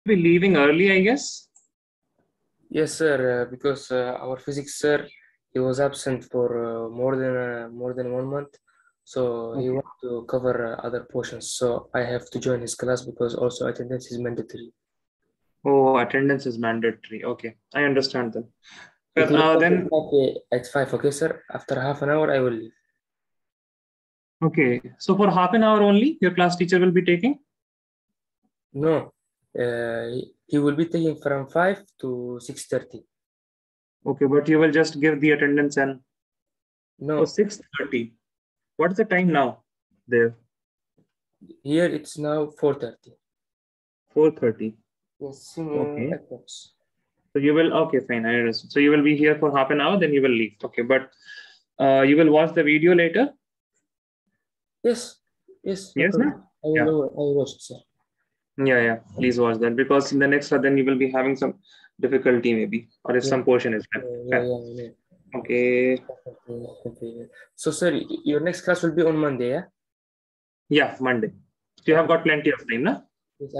Be leaving early, I guess. Yes, sir. Because our physics sir, he was absent for more than 1 month, so he Okay. wanted to cover other portions. So I have to join his class because also attendance is mandatory. Oh, attendance is mandatory. Okay, I understand then. It But will start then, at 5. Okay, sir. After half an hour, I will leave. okay. So for half an hour only, your class teacher will be taking? No, he will be taking from 5 to 6:30. Okay, but you will just give the attendance and oh, No, 6:30. What is the time now there? here it's now 4:30. 4:30. Yes, Okay. approx. So you will, okay, fine. I understand. So you will be here for half an hour, then you will leave. Okay, but you will watch the video later? Yes, yes, no Yes, no? problem. Yeah. I will watch it, sir. Yeah, yeah. Please watch that because in the next then you will be having some difficulty maybe, or if Yeah, some portion is left. yeah, Yeah. yeah, yeah. Okay. Definitely, definitely. So, sir, your next class will be on Monday, yeah? Yeah, Monday. So you have Okay. got plenty of time, no? Yes,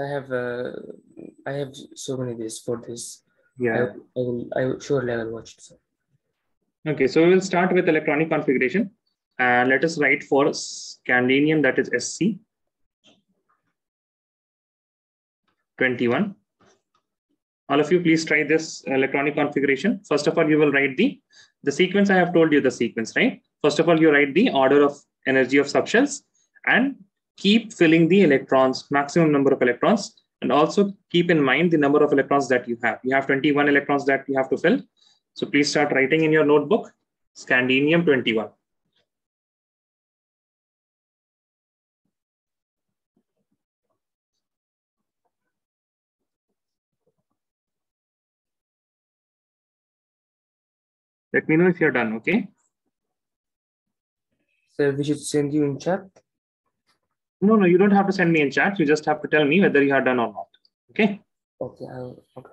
I have so many days for this. Yeah. I will surely I will watch it, sir. Okay, so we will start with electronic configuration. And let us write for Scandinavian, that is SC 21. All of you, please try this electronic configuration. First of all, you will write the sequence. I have told you the sequence, right? First of all, you write the order of energy of subshells and keep filling the electrons, maximum number of electrons. And also keep in mind the number of electrons that you have. You have 21 electrons that you have to fill. So please start writing in your notebook, Scandinavian 21. Let me know if you're done, okay? Sir, we should send you in chat. No, no, you don't have to send me in chat. You just have to tell me whether you are done or not. Okay. Okay, okay.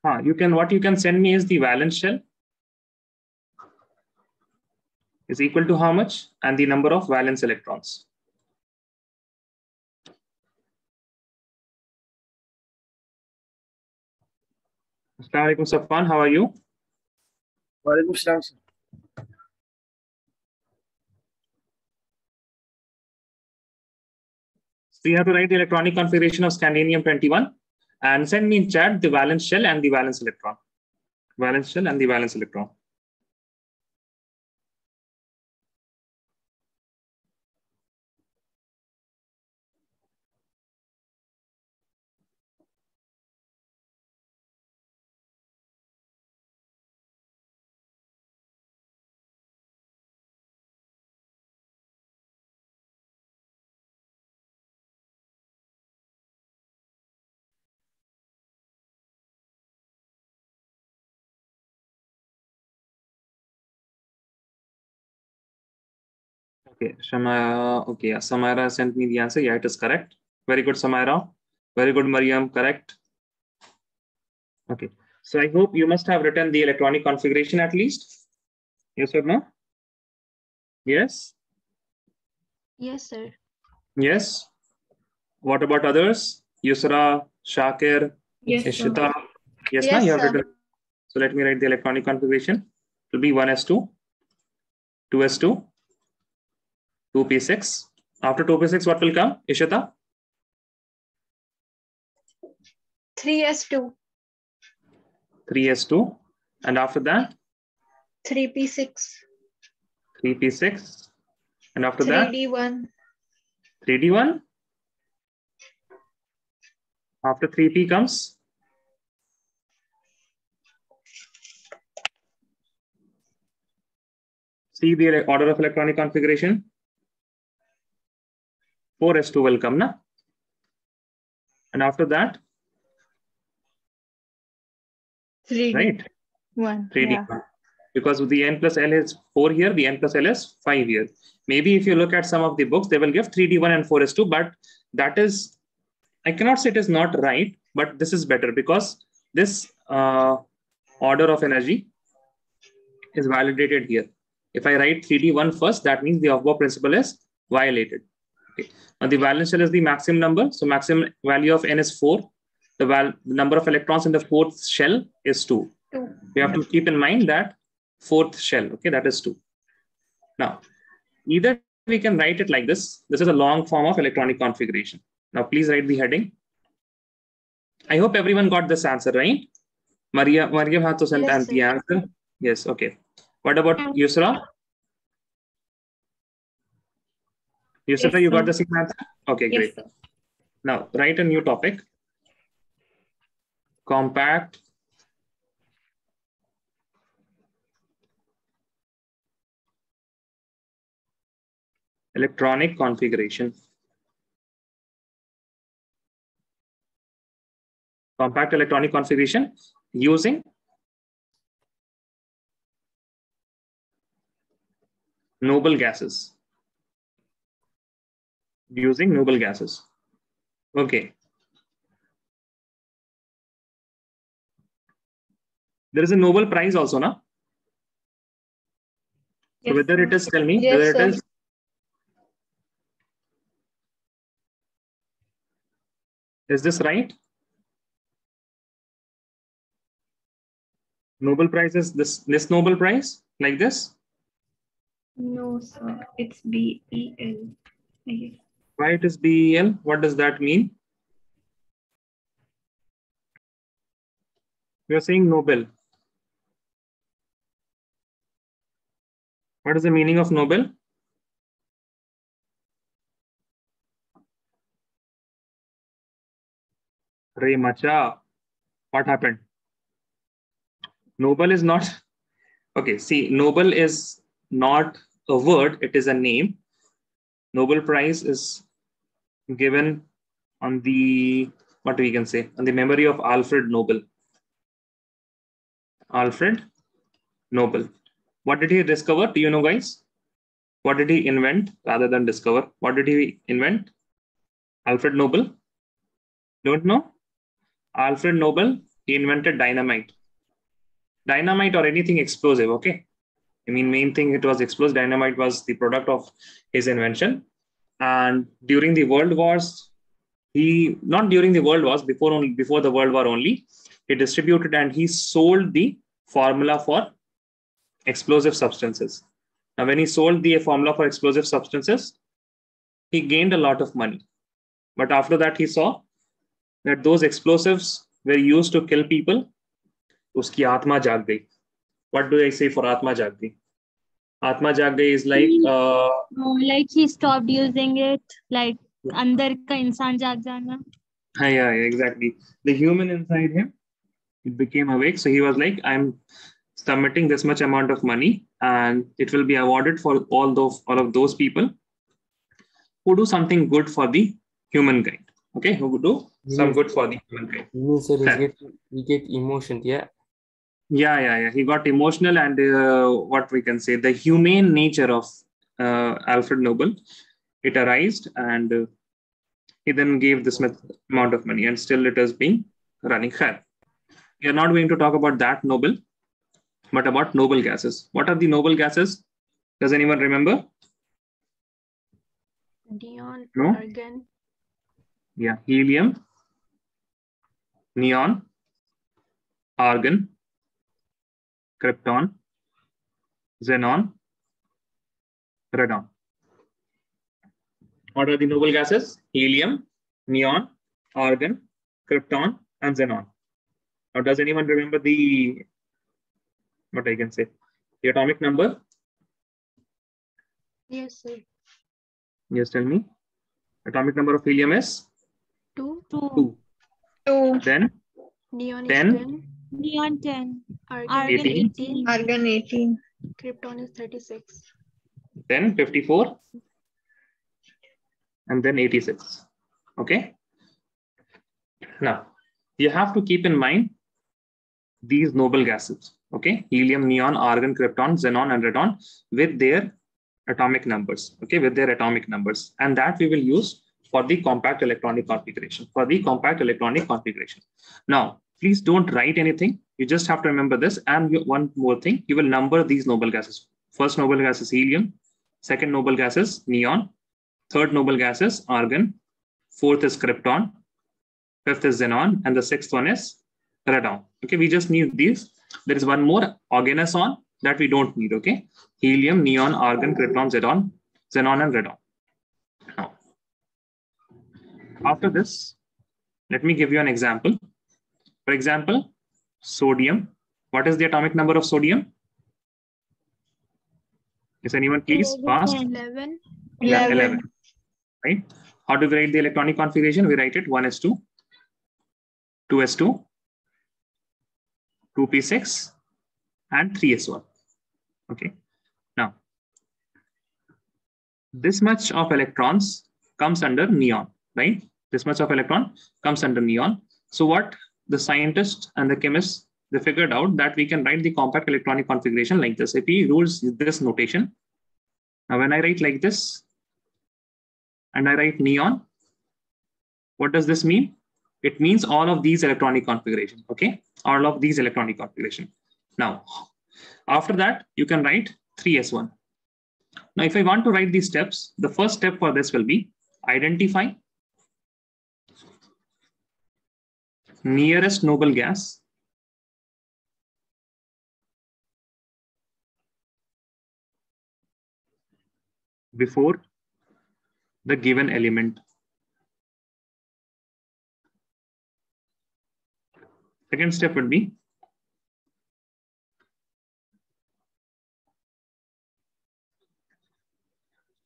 What you can send me is the valence shell is equal to how much and the number of valence electrons. Assalamu alaikum, Safwan. How are you? Walaikum salam, sir. So you have to write the electronic configuration of Scandinavian 21 and send me in chat the valence shell and the valence electron. Valence shell and the valence electron. Okay, Shamaya. Okay, yeah, Samira sent me the answer. Yeah, it is correct. Very good, Samira. Very good, Mariam. Correct. Okay, so I hope you must have written the electronic configuration at least. Yes or no? Yes. Yes, sir. Yes. What about others? Yusra, Shakir, Yes, Ishita. sir. Yes, na? Yes, You have sir. written. So let me write the electronic configuration. It will be 1s2, 2s2, 2p6. After 2p6, what will come? Ishita? 3s2, 3s2. And after that, 3p6, 3p6. And after that, 3d1, 3d1. After 3p comes see the order of electronic configuration. 4s2 will come, na? And after that, 3d1. right? 3d1. Yeah. Because the n plus l is 4 here, the n plus l is 5 here. Maybe if you look at some of the books, they will give 3d1 and 4s2, but that is, I cannot say it is not right, but this is better because this order of energy is validated here. If I write 3D1 first, that means the Aufbau principle is violated. Okay. Now the valence shell is the maximum number. So maximum value of n is 4. The number of electrons in the fourth shell is 2. You have to keep in mind that fourth shell, okay, that is 2. Now, either we can write it like this. This is a long form of electronic configuration. Now, please write the heading. I hope everyone got this answer, right? Maria had to send the answer. Yes, okay. What about Yusra? Yusra, yes, you got the same answer? Okay, yes, great. Sir. Now, write a new topic. Compact electronic configuration. Compact electronic configuration using noble gases. Using noble gases. Okay. There is a Nobel Prize also, na? Yes, so whether it is, tell me, yes, whether it is. Is this right? Nobel Prize is this Nobel Prize like this? No, sir. It's BEL. Why it is BEL? What does that mean? We are saying Nobel. What is the meaning of Nobel? Ray Macha, what happened? Nobel is not, okay, see, Nobel is not a word, it is a name. Nobel Prize is given on the, what we can say, on the memory of Alfred Nobel. Alfred Nobel. What did he discover? Do you know, guys? What did he invent rather than discover? What did he invent? Alfred Nobel? Don't know? Alfred Nobel, he invented dynamite. Dynamite or anything explosive, okay? I mean, main thing, it was explosive. Dynamite was the product of his invention. And during the World Wars, not during the World Wars, before the World War only, he distributed and he sold the formula for explosive substances. Now, when he sold the formula for explosive substances, he gained a lot of money. But after that, he saw that those explosives were used to kill people. Uski Atma Jag gayi. What do I say for Atma Jag gayi? Atma Jag gayi is like... like he stopped using it, like andar ka insan jag jana. Yeah, exactly. The human inside him, it became awake. So he was like, I'm submitting this much amount of money and it will be awarded for all of those people who do something good for the humankind. Okay, who do some good for the humankind. We get emotion, yeah. Yeah. He got emotional and what we can say, the humane nature of Alfred Nobel, it arised and he then gave this amount of money and still it has been running. We are not going to talk about that Nobel, but about noble gases. What are the noble gases? Does anyone remember? Neon, no? argon. Yeah, helium, neon, argon, krypton, xenon, radon. What are the noble gases? Helium, neon, argon, krypton, and xenon. Now, does anyone remember the atomic number? Yes, sir. Yes, tell me. Atomic number of helium is? 2. Then? Neon 10. is 10. Neon 10. Argon 18. Argon 18. Krypton is 36. Then 54. And then 86. Okay. Now, you have to keep in mind these noble gases. Okay. Helium, neon, argon, krypton, xenon, and radon with their atomic numbers. Okay. With their atomic numbers. And that we will use for the compact electronic configuration. Now, please don't write anything. You just have to remember this. And one more thing, you will number these noble gases First noble gas is helium. Second noble gas is neon. Third noble gas is argon. Fourth is krypton. Fifth is xenon. And the sixth one is radon. Okay, we just need these. There is one more organoson that we don't need. Okay, helium, neon, argon, krypton, xenon, and radon. Now, after this, let me give you an example. For example, sodium. What is the atomic number of sodium? Is anyone please fast? 11. Yeah, 11. Right? How do we write the electronic configuration? We write it 1s2, 2s2, 2p6, and 3s1. Okay. Now, this much of electrons comes under neon, right? This much of electron comes under neon. So what the scientists and the chemists, they figured out that we can write the compact electronic configuration like this. If we use this notation, now when I write like this and I write neon, what does this mean? It means all of these electronic configuration. Okay, all of these electronic configuration. Now, after that, you can write 3s1. Now, if I want to write these steps, the first step for this will be identify nearest noble gas before the given element. Second step would be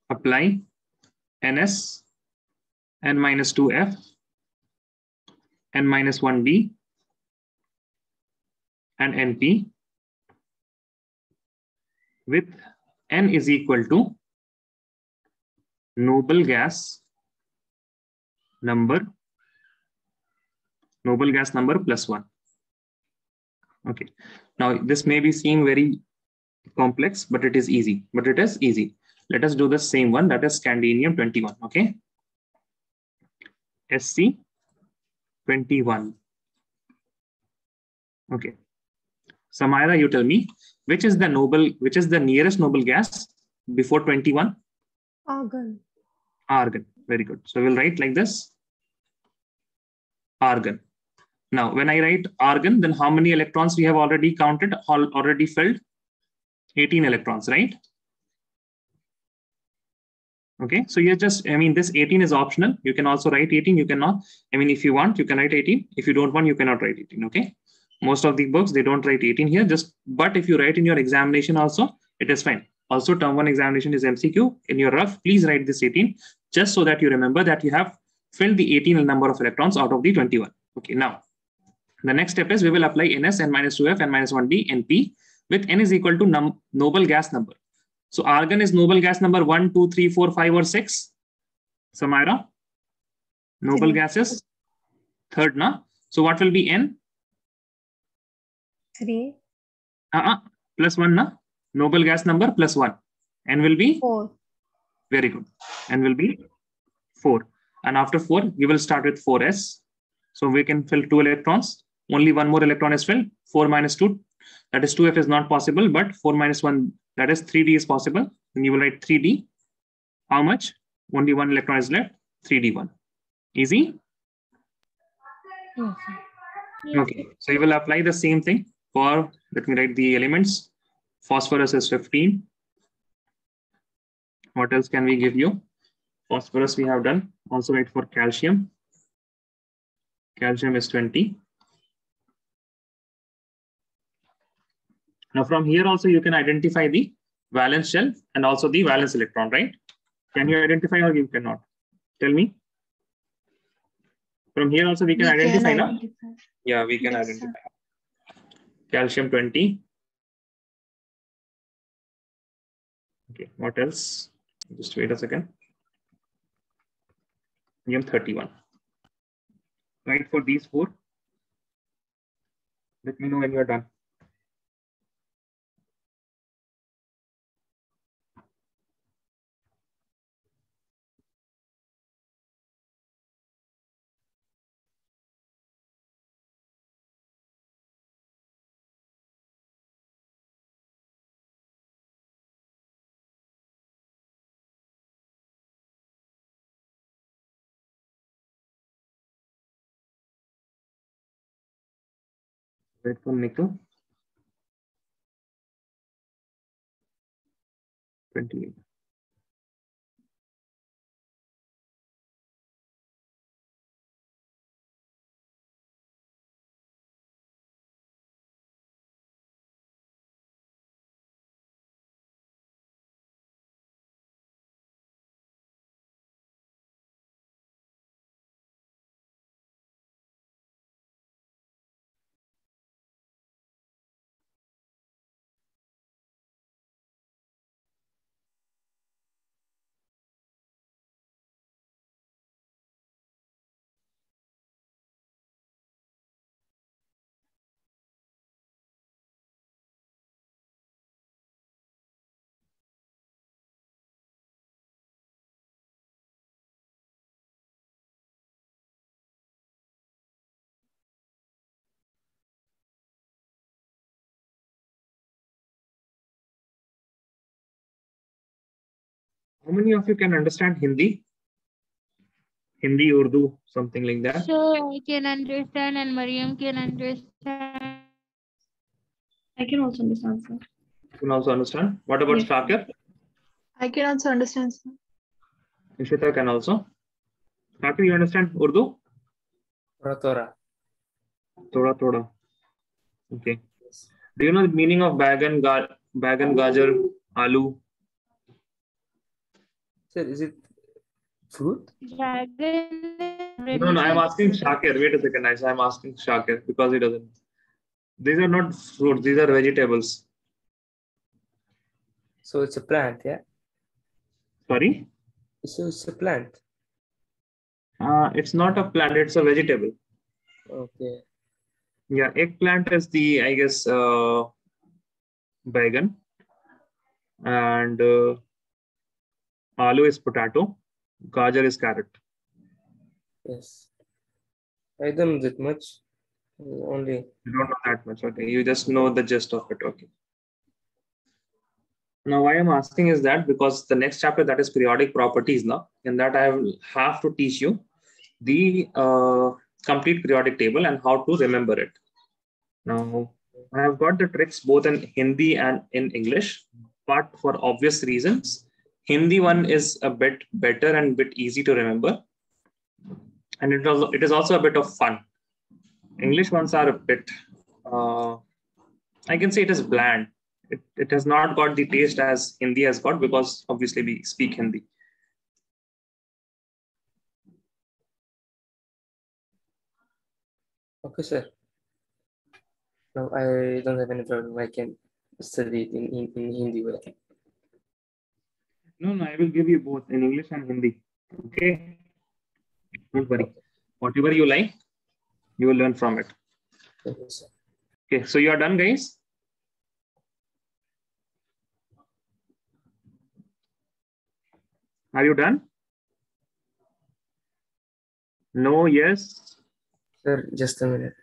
apply NS, N minus 2F, N minus 1D, and NP with N is equal to noble gas number plus 1. Okay. Now this may be seen very complex, but it is easy. Let us do the same one, that is scandium 21. Okay. SC 21. Okay. Samira, you tell me which is the nearest noble gas before 21? Argon. Argon. Very good. So we'll write like this. Argon. Now, when I write argon, then how many electrons we have already counted, already filled? 18 electrons, right? Okay, so you're just, this 18 is optional. You can also write 18. You cannot, if you want, you can write 18. If you don't want, you cannot write 18. Okay. Most of the books, they don't write 18 here. But if you write in your examination also, it is fine. Also, term 1 examination is MCQ. In your rough, please write this 18, just so that you remember that you have filled the 18 number of electrons out of the 21. Okay, now, the next step is we will apply NS, N minus 2F, N minus 1D, NP with N is equal to noble gas number. So argon is noble gas number 1, 2, 3, 4, 5, or 6. Samira, noble gases, third, na? So what will be N? 3. Plus 1, na? Noble gas number plus 1. N will be? 4. Very good. N will be 4. And after 4, we will start with 4s. So we can fill 2 electrons. Only one more electron is filled. 4 minus 2, that is 2f is not possible, but 4 minus 1, that is 3d is possible. Then you will write 3d. How much? Only one electron is left. 3d1. Easy? Yes. Okay. So you will apply the same thing for, let me write the elements. Phosphorus is 15. What else can we give you? Phosphorus we have done. Also write for calcium. Calcium is 20. Now from here also you can identify the valence shell and also the valence electron, right? Can you identify or you cannot? Tell me. From here also we can identify now. Yeah, we can identify. Calcium 20. Okay, what else? Just wait a second. Rhenium 31. Right, for these 4. Let me know when you're done. Wait for Nikhil. 28. How many of you can understand Hindi? Hindi, Urdu, something like that. So I can understand and Mariam can understand. I can also understand, sir. You can also understand. What about Yes. Shakir? I can also understand, sir. Ishita can also. Shakir, you understand Urdu? Tora. Thoda, thoda. Okay. Do you know the meaning of bagan, gajar, aloo? Sir, is it fruit? Dragon. No, I'm asking Shakir. Wait a second. I'm asking Shakir because he doesn't. These are not fruits. These are vegetables. So it's a plant, yeah? Sorry? So it's a plant. It's not a plant. It's a vegetable. Okay. Yeah, eggplant is the, I guess, bagan. And aloo is potato. Gajar is carrot. Yes. I don't know that much. Only. You don't know that much. Okay. You just know the gist of it. Okay. Now, why I'm asking is that because the next chapter, that is periodic properties now, in that I will have to teach you the complete periodic table and how to remember it. Now, I have got the tricks both in Hindi and in English, but for obvious reasons, Hindi one is a bit better and a bit easy to remember. And it is also a bit of fun. English ones are a bit, I can say it is bland. It has not got the taste as Hindi has got because obviously we speak Hindi. Okay, sir. No, I don't have any problem. I can study it in Hindi way. No, I will give you both in English and Hindi. Okay. Don't worry. Whatever you like, you will learn from it. Okay, sir. Okay, so you are done, guys? Are you done? No, yes. Sir, just a minute.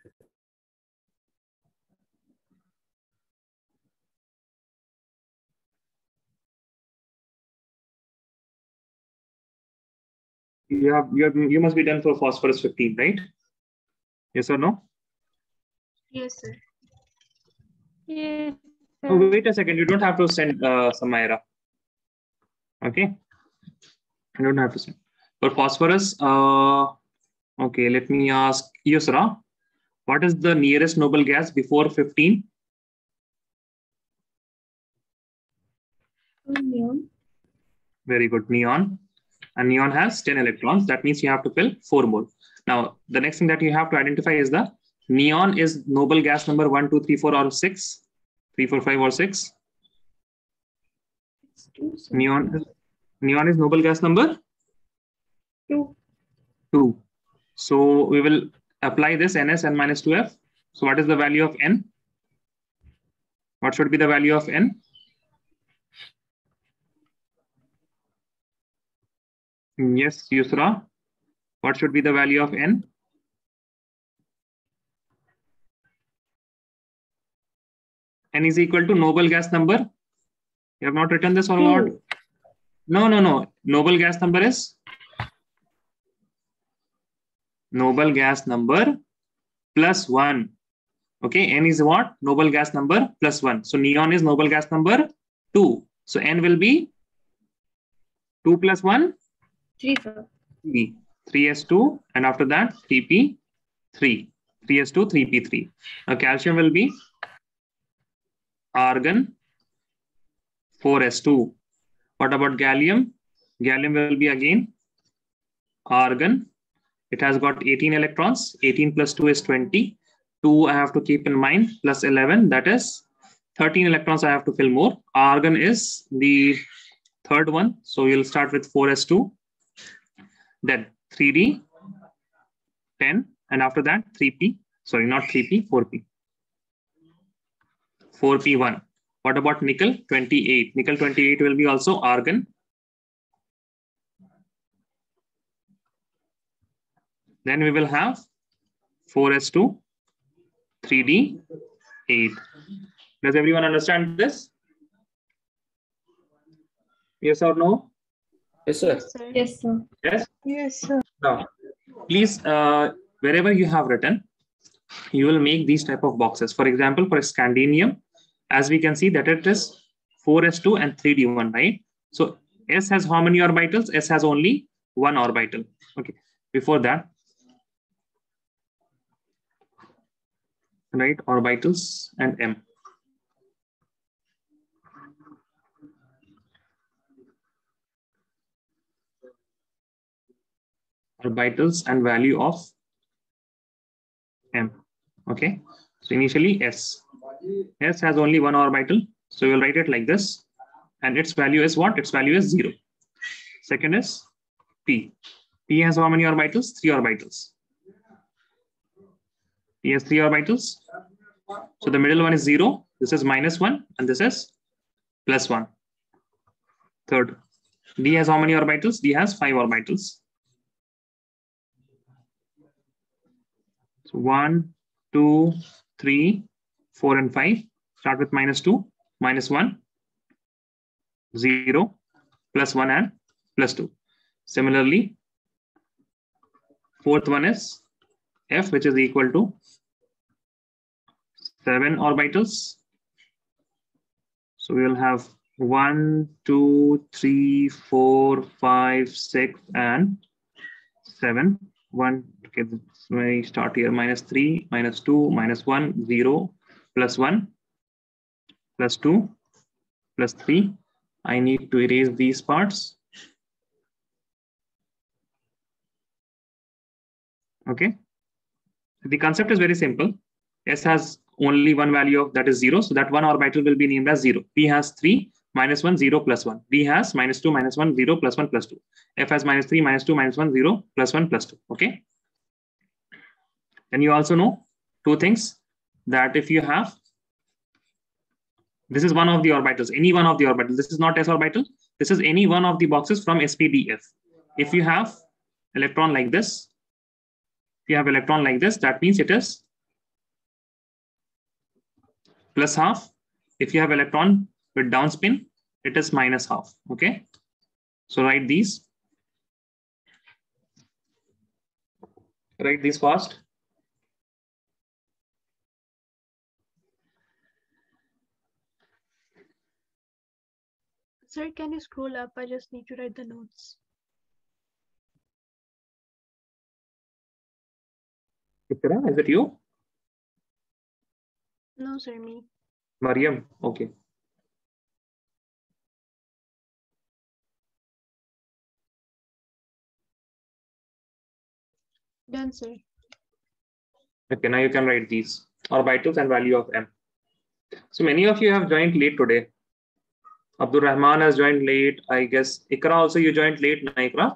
You must be done for phosphorus 15, right? Yes or no? Yes, sir. Yes. Oh, wait a second. You don't have to send Samaira. Okay. You don't have to send. For phosphorus, okay, let me ask Yusra. What is the nearest noble gas before 15? Neon. Very good. Neon. And neon has 10 electrons. That means you have to fill 4 mole. Now, the next thing that you have to identify is the neon is noble gas number 1, 2, 3, 4, or 6. 3, 4, 5, or 6. Neon is noble gas number 2. 2. So we will apply this NS n minus 2F. So what is the value of N? What should be the value of N? Yes, Yusra. What should be the value of N? N is equal to noble gas number. You have not written this or what? No. Noble gas number is noble gas number plus 1. Okay, N is what? Noble gas number plus 1. So neon is noble gas number 2. So N will be 2 plus 1? 3, sir. 3. 3s2, and after that 3p3. 3s2, 3p3. Now calcium will be argon 4s2. What about gallium? Gallium will be again argon. It has got 18 electrons. 18 plus 2 is 20. 2 I have to keep in mind, plus 11, that is 13 electrons I have to fill more. Argon is the third one. So you'll start with 4s2, then 3d, 10, and after that 3p, sorry, not 3p, 4p. 4p1. What about nickel? 28. Nickel 28 will be also argon. Then we will have 4s2, 3d, 8. Does everyone understand this? Yes or no? Yes, sir. Yes, sir. Yes? Yes, sir. Now, please, wherever you have written, you will make these type of boxes. For example, for scandium, as we can see that it is 4s2 and 3d1, right? So S has how many orbitals? S has only one orbital. Okay. Before that, right, orbitals and M. Orbitals and value of M. Okay. So initially S. S has only one orbital. So you'll write it like this. And its value is what? Its value is 0. Second is P. P has how many orbitals? 3 orbitals. P has 3 orbitals. So the middle one is 0. This is -1 and this is +1. Third. D has how many orbitals? D has 5 orbitals. So 1, 2, 3, 4, and 5. Start with -2, -1, 0, +1, and +2. Similarly, fourth one is F, which is equal to 7 orbitals. So we will have 1, 2, 3, 4, 5, 6, and 7. 1, okay, we start here, -3, -2, -1, 0, +1, +2, +3. I need to erase these parts. Okay. The concept is very simple. S has only one value of that is 0. So that one orbital will be named as 0. P has 3, -1, 0, +1. D has -2, -1, 0, +1, +2. F has -3, -2, -1, 0, +1, +2. Okay. And you also know two things, that if you have, this is one of the orbitals, any one of the orbitals. This is not S orbital. This is any one of the boxes from SPDF. If you have electron like this, that means it is +½ If you have electron with down spin, it is -½ Okay. So write these. Write these fast. Sir, can you scroll up? I just need to write the notes. Ikra, is it you? No, sir, me. Mariam. Okay. Done, sir. Okay, now you can write these orbitals and value of M. So many of you have joined late today. Abdul Rahman has joined late. I guess Ikra also you joined late, na Ikra?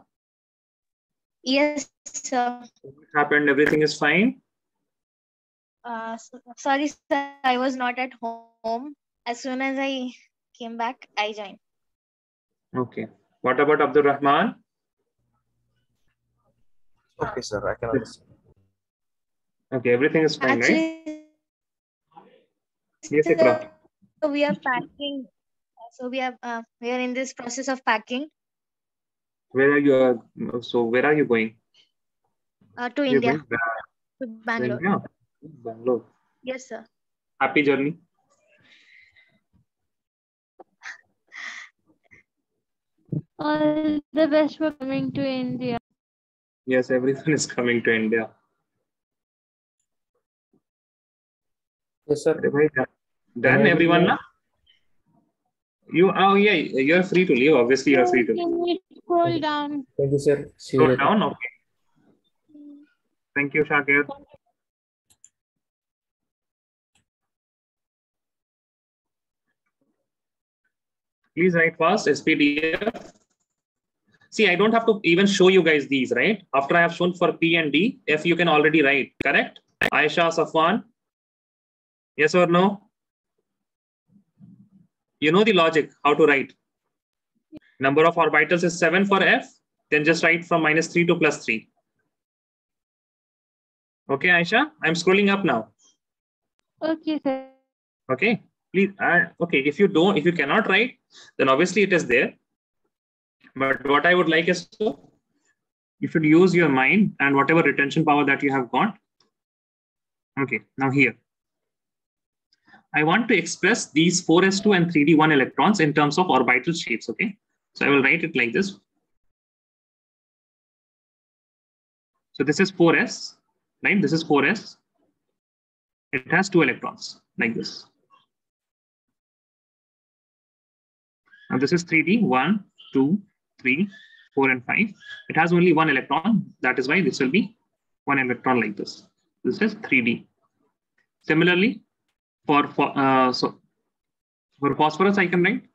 Yes, sir. What happened? Everything is fine? Sorry, sir. I was not at home. As soon as I came back, I joined. Okay. What about Abdul Rahman? Okay, sir, I can understand. Okay, everything is fine, right? Actually, Yes, Ikra. so we are packing. So we are in this process of packing Where are you? So where are you going? to You're India, going back to to Bangalore. India? Bangalore. Yes, sir. Happy journey. All the best for coming to India. Yes, everyone is coming to India. Yes, sir. Done, everyone now? Oh yeah, you're free to leave. Obviously, you're free to leave. Can you scroll down? Thank you, sir. See you Scroll later. down. Okay. Thank you, Shakir. Please write fast. SPDF. See, I don't have to even show you guys these, right? After I have shown for P and D, F you can already write, correct? Aisha, Safwan. Yes or no? You know the logic, how to write. Number of orbitals is 7 for F. Then just write from -3 to +3. Okay, Aisha, I'm scrolling up now. Okay, sir. Okay, please. Okay, if you cannot write, then obviously it is there. But what I would like is you should use your mind and whatever retention power that you have got. Okay, now here. I want to express these 4s2 and 3d1 electrons in terms of orbital shapes. Okay, so I will write it like this. So this is 4s, right? This is 4s. It has 2 electrons like this. Now this is 3d, 1, 2, 3, 4, and 5. It has only 1 electron. That is why this will be 1 electron like this. This is 3d. Similarly, for phosphorus, I can write.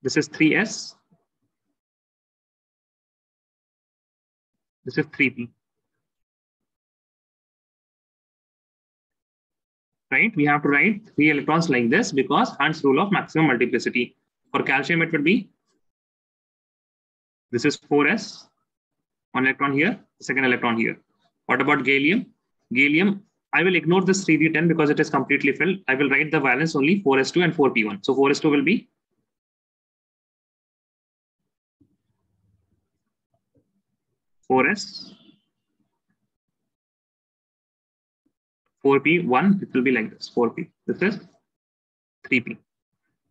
This is 3s. This is 3p. Right? We have to write 3 electrons like this because Hund's rule of maximum multiplicity. For calcium, it would be this is 4s, 1 electron here, second electron here. What about gallium? Gallium, I will ignore this 3d10 because it is completely filled. I will write the valence only 4s2 and 4p1. So 4s2 will be 4s, 4p1, it will be like this, 4p. This is 3p.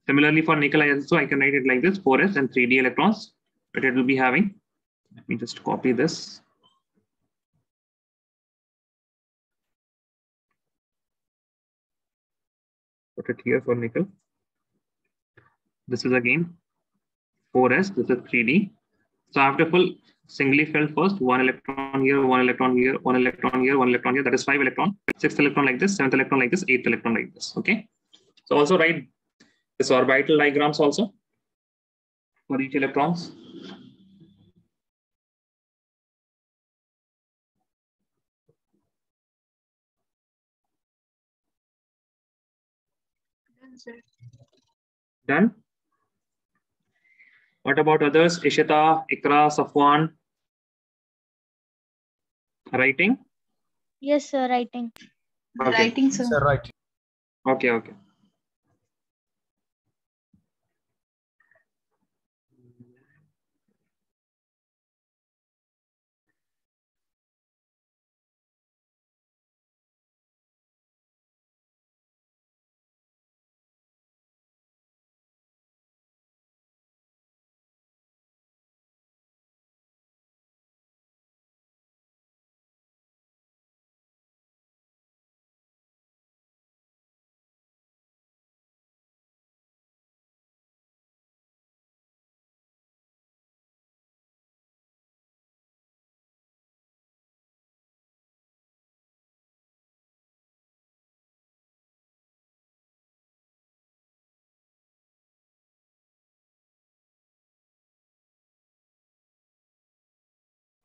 Similarly, for nickel, I can write it like this, 4s and 3d electrons, but it will be having, let me just copy this. Put it here for nickel. This is again 4s, this is 3d. So I have to pull singly filled first, 1 electron here, 1 electron here, 1 electron here, 1 electron here, that is 5 electron, 6th electron like this, 7th electron like this, 8th electron like this. Okay. So also write this orbital diagrams also for each electrons. Done, sir. Done. What about others? Ishita, Ikra, Safwan? Writing? Yes, sir. Writing. Okay. Writing, sir. Sir, right. Okay, okay.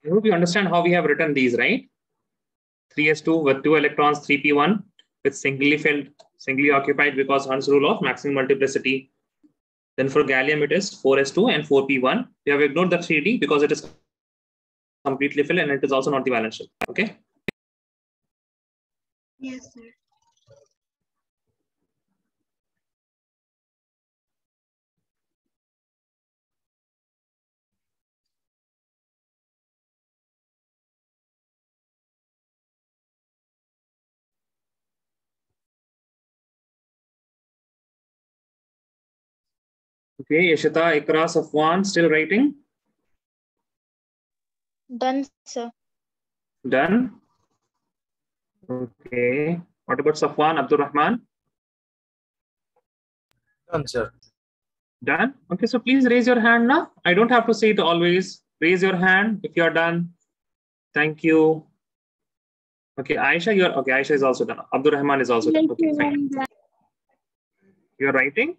I hope you understand how we have written these, right? 3s2 with 2 electrons, 3p1 with singly filled, singly occupied because Hund's rule of maximum multiplicity. Then for gallium, it is 4s2 and 4p1. We have ignored the 3d because it is completely filled and it is also not the valence shell. Okay. Yes, sir. Okay, Ishita, Ikra, Safwan, still writing? Done, sir. Done? Okay. What about Safwan, Abdul Rahman? Done, sir. Done? Okay, so please raise your hand now. I don't have to say it always. Raise your hand if you're done. Thank you. Okay, Aisha, you're okay. Aisha is also done. Abdul Rahman is also done. Okay, fine. You're writing?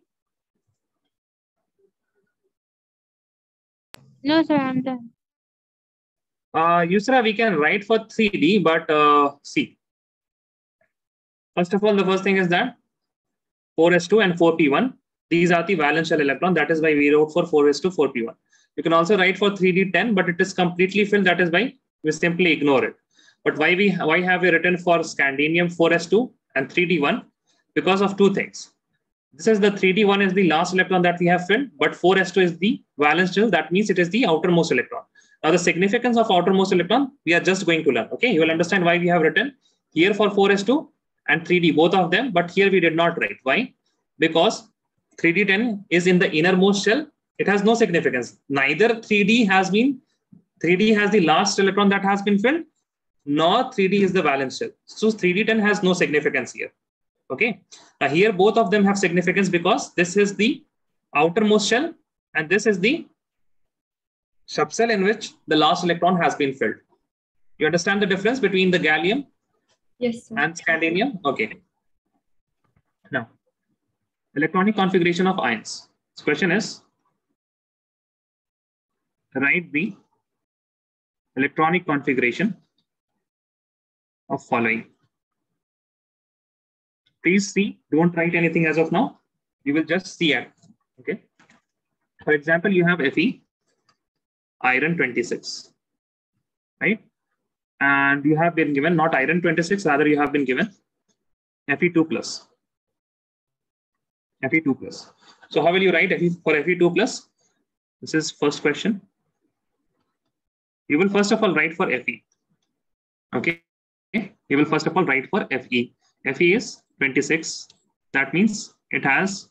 No, sir, I'm done. Yusra, we can write for 3D, but see. First of all, the first thing is that 4s2 and 4p1. These are the valence shell electron. That is why we wrote for 4s2, 4p1. You can also write for 3d10, but it is completely filled. That is why we simply ignore it. But why have we written for scandium 4s2 and 3d1? Because of two things. This is the 3d1 is the last electron that we have filled, but 4s2 is the valence shell. That means it is the outermost electron. Now the significance of outermost electron, we are just going to learn. Okay, you will understand why we have written here for 4s2 and 3d, both of them, but here we did not write. Why? Because 3d10 is in the innermost shell. It has no significance. Neither 3d has the last electron that has been filled, nor 3d is the valence shell. So 3d10 has no significance here. Okay. Now here both of them have significance because this is the outermost shell and this is the subshell in which the last electron has been filled. You understand the difference between the gallium Yes, sir. and scandium? Okay. Now, electronic configuration of ions. This question is, write the electronic configuration of following. Please see, don't write anything as of now. You will just see it. Okay. For example, you have Fe, iron 26, right? And you have been given not iron 26, rather you have been given Fe2 plus. Fe2 plus. So how will you write for Fe2 plus? This is first question. You will first of all write for Fe. Okay. You will first of all write for Fe. Fe is 26. That means it has,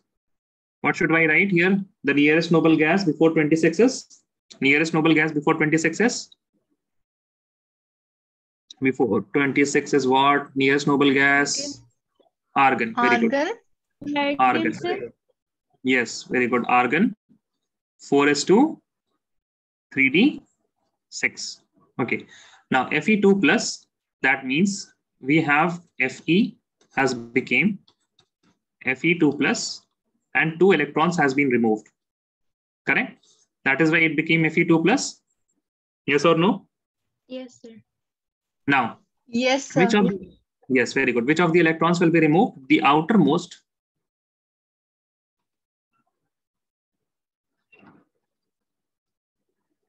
what should I write here? The nearest noble gas before 26 is? Nearest noble gas before 26 is? Before 26 is what? Nearest noble gas? Argon. Very good. Argon. Yes, very good. Argon. 4s2, 3d6. Okay. Now Fe2 plus, that means we have Fe has became Fe2 plus and 2 electrons has been removed. Correct? That is why it became Fe2 plus. Yes or no? Yes, sir. Now, Yes, sir. yes, very good. Which of the electrons will be removed? The outermost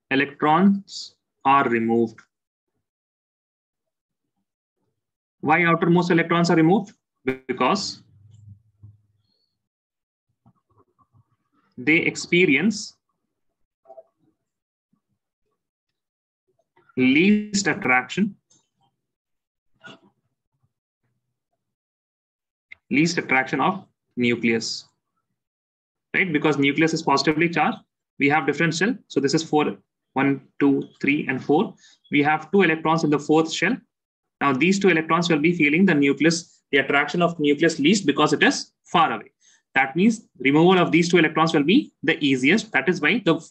electrons are removed. Why outermost electrons are removed? Because they experience least attraction of nucleus, right? Because nucleus is positively charged. We have different shell. So this is 4, 1, 2, 3, and 4. We have 2 electrons in the 4th shell. Now these 2 electrons will be feeling the nucleus, the attraction of nucleus least because it is far away. That means removal of these 2 electrons will be the easiest. That is why the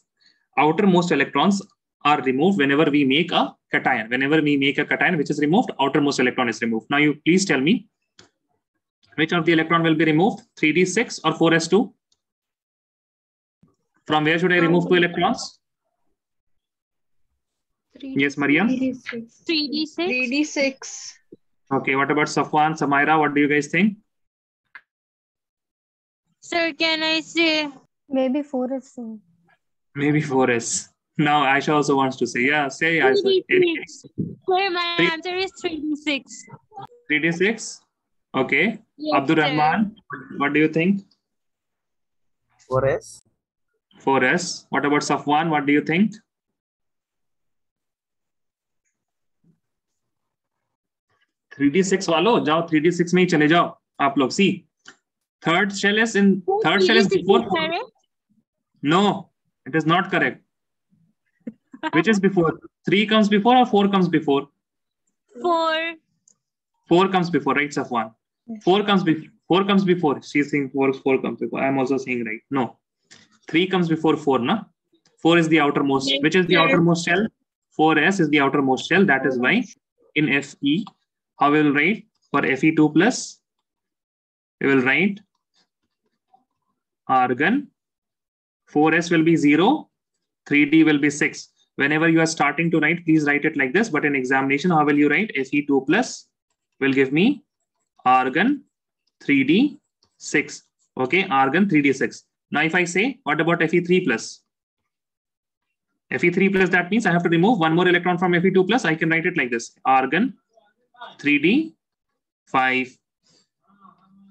outermost electrons are removed whenever we make a cation. Whenever we make a cation which is removed, outermost electron is removed. Now you please tell me, which of the electron will be removed? 3d6 or 4s2? From where should I remove 2 electrons? 3D. Yes, Mariam? 3d6. 3d6. 3d6. Okay, what about Safwan, Samaira? What do you guys think? Sir, can I say? Maybe 4s. Maybe 4s. Now Aisha also wants to say. Yeah, say Aisha. 3d6. Sir, my answer is 3d6. 3d6? Okay. Yes, Abdul sir. Rahman, what do you think? 4s. 4s. What about Safwan? What do you think? Three six वालों जाओ 3d6 में ही चले जाओ आप लोग. See third shell is before. No, it is not correct. Which is before? 3 comes before or 4 comes before? 4. 4 comes before, right, Safwan? 4 comes before. 4 comes before. She's saying 4 comes before. I'm also saying right. No. 3 comes before 4, na? 4 is the outermost. Yes, Which is the sir. outermost shell? 4s is the outermost shell. That is why in Fe, how we will write for Fe2 plus? We will write argon. 4s will be 0. 3d will be 6. Whenever you are starting to write, please write it like this. But in examination, how will you write? Fe2 plus will give me argon 3d 6. Okay, argon 3d 6. Now, if I say, what about Fe3 plus? Fe3 plus, that means I have to remove one more electron from Fe2 plus. I can write it like this. Argon 3d 5.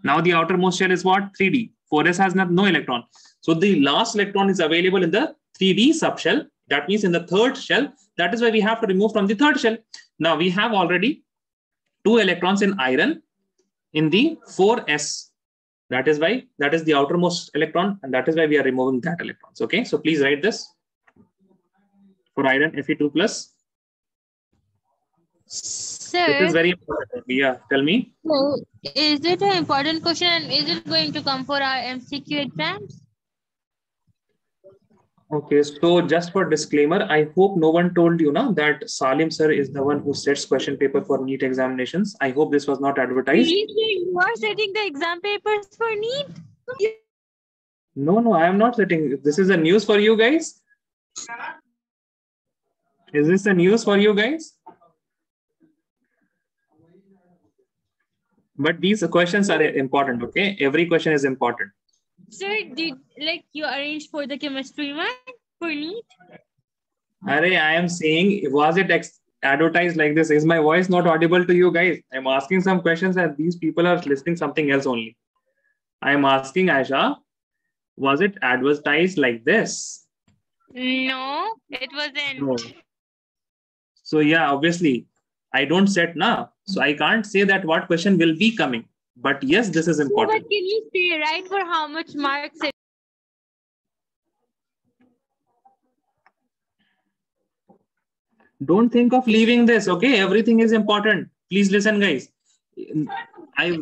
Now the outermost shell is what? 3d. 4s has no electron. So the last electron is available in the 3d subshell. That means in the third shell. That is why we have to remove from the third shell. Now we have already 2 electrons in iron in the 4s. That is why that is the outermost electron, and that is why we are removing that electrons. Okay, so please write this for iron Fe2 plus. Sir, This is very important. Yeah, tell me. so is it an important question and is it going to come for our MCQ exams? Okay, so just for disclaimer, I hope no one told you now that Salim sir is the one who sets question paper for NEET examinations. I hope this was not advertised. You are setting the exam papers for NEET? No, I am not setting. This is a news for you guys. Is this a news for you guys? But these questions are important, okay? Every question is important. Sir, did you arrange for the chemistry one for NEET? I am saying, was it advertised like this? Is my voice not audible to you guys? I'm asking some questions and these people are listening something else only. I'm asking Aisha, was it advertised like this? No, it wasn't. No. So yeah, obviously, I don't set now. So I can't say that what question will be coming. But yes, this is important. But can you say, right, for how much marks it? Don't think of leaving this, okay? Everything is important. Please listen, guys. Tell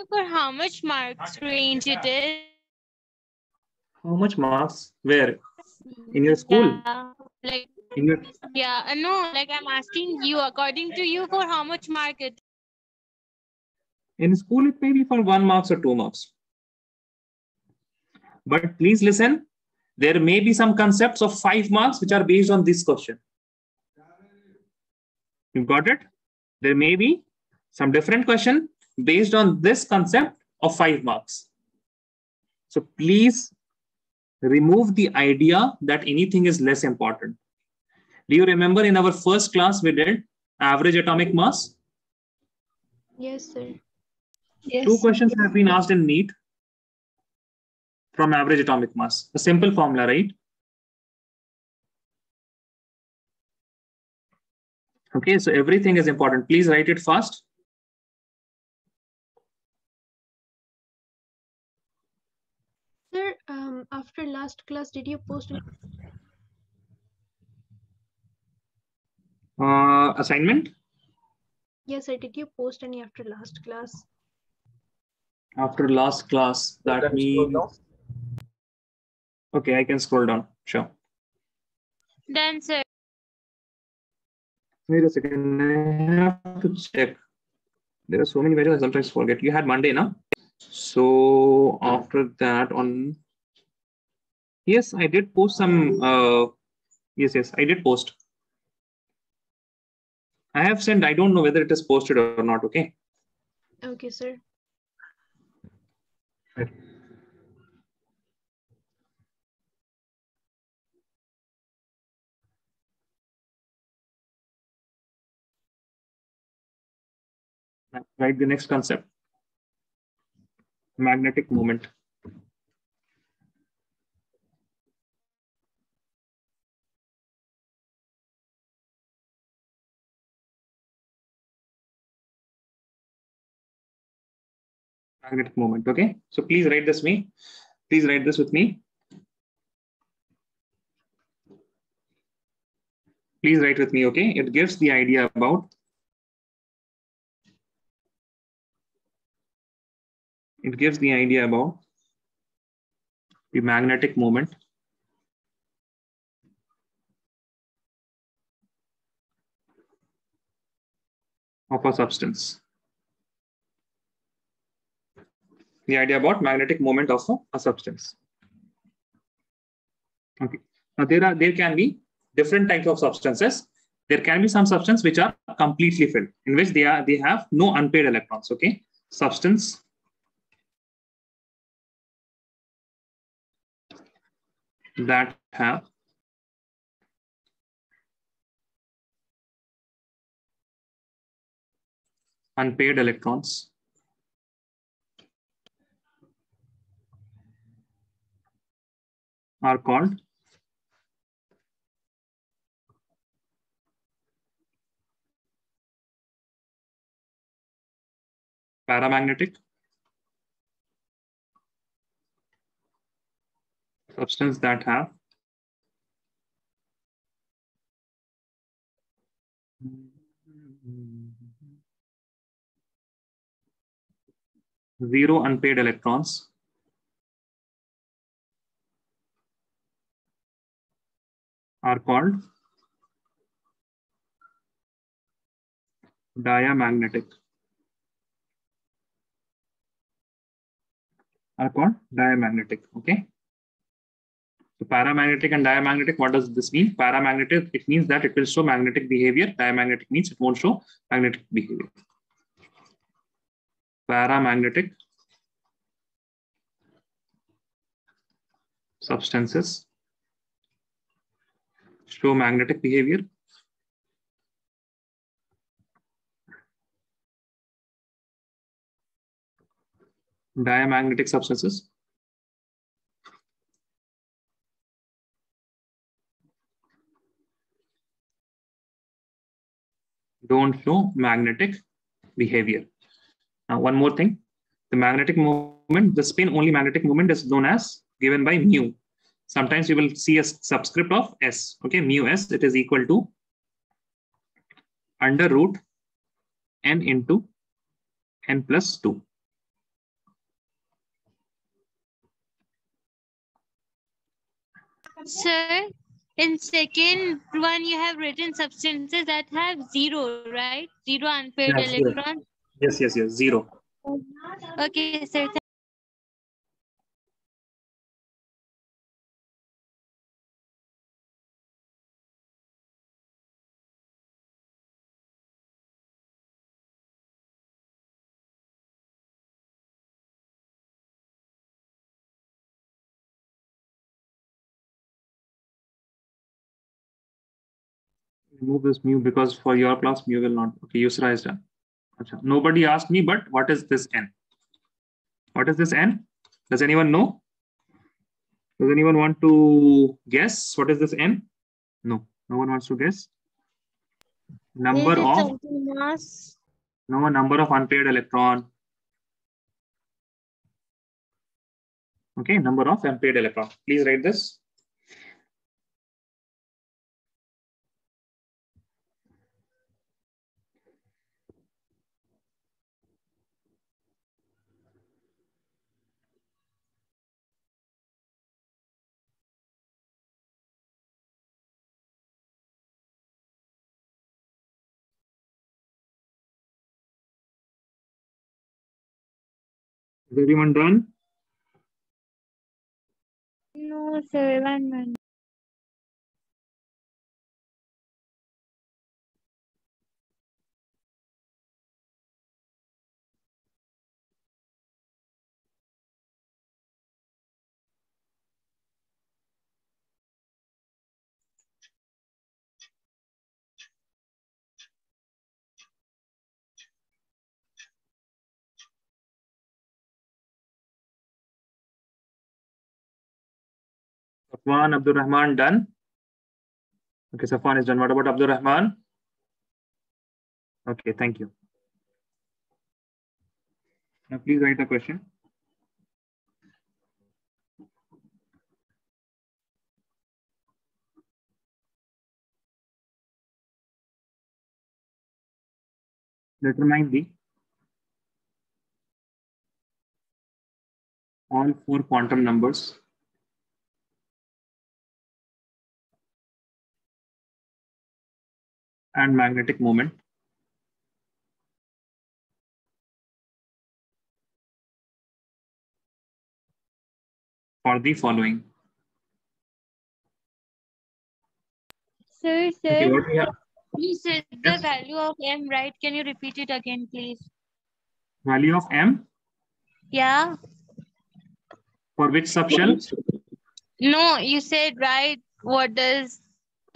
for how much marks range it is. How much marks? Where? In your school? Yeah, no, I'm asking you, according to you, for how much mark it? In school, it may be for 1 marks or 2 marks. But please listen, there may be some concepts of 5 marks which are based on this question. You got it? There may be some different question based on this concept of 5 marks. So please remove the idea that anything is less important. Do you remember in our first class we did average atomic mass? Yes, sir. Yes. 2 questions have been asked in NEET from average atomic mass. A simple formula, right? Okay, so everything is important. Please write it fast. Sir, after last class, did you post Assignment? Yes, sir. Did you post any after last class? After last class, that means... Okay, I can scroll down. Sure. Done, sir. Wait a second. I have to check. There are so many variables. I sometimes forget. You had Monday, no? So after that on... Yes, I did post some... Yes, I did post. I have sent. I don't know whether it is posted or not. Okay. Okay, sir. Right. Write the next concept. Magnetic moment. Magnetic moment. Okay. So please write this with me. Please write with me, okay? It gives the idea about the magnetic moment of a substance. The idea about magnetic moment of a substance. Okay. Now there can be different types of substances. There can be some substances which are completely filled, in which they have no unpaired electrons. Okay, substance that have unpaired electrons are called paramagnetic. Substance that have zero unpaired electrons are called diamagnetic. Okay. So paramagnetic and diamagnetic, what does this mean? Paramagnetic, it means that it will show magnetic behavior. Diamagnetic means it won't show magnetic behavior. Paramagnetic substances show magnetic behavior. Diamagnetic substances don't show magnetic behavior. Now, one more thing, the magnetic moment, the spin only magnetic moment is known as given by mu. Sometimes you will see a subscript of S. Okay, mu S, it is equal to under root n into n plus 2. Sir, in second one you have written substances that have zero, right? Zero unpaired electrons. Yes, zero. Okay, sir. Remove this mu because for your class mu will not. Okay, Yusra is done. Nobody asked me, but what is this n? What is this n? Does anyone know? Does anyone want to guess what is this n? No, no one wants to guess. Number of mass. No, number of unpaired electron. Okay, number of unpaired electron. Please write this. Is everyone done? No, sir. 1 minute. Safwan, Abdul Rahman done. Okay, Safwan is done. What about Abdul Rahman? Okay, thank you. Now please write the question. determine the all four quantum numbers and magnetic moment for the following. Sir, Okay, what we have? you said Yes. the value of M, right? Can you repeat it again, please? Value of M Yeah. for which subshell? No, you said right. What does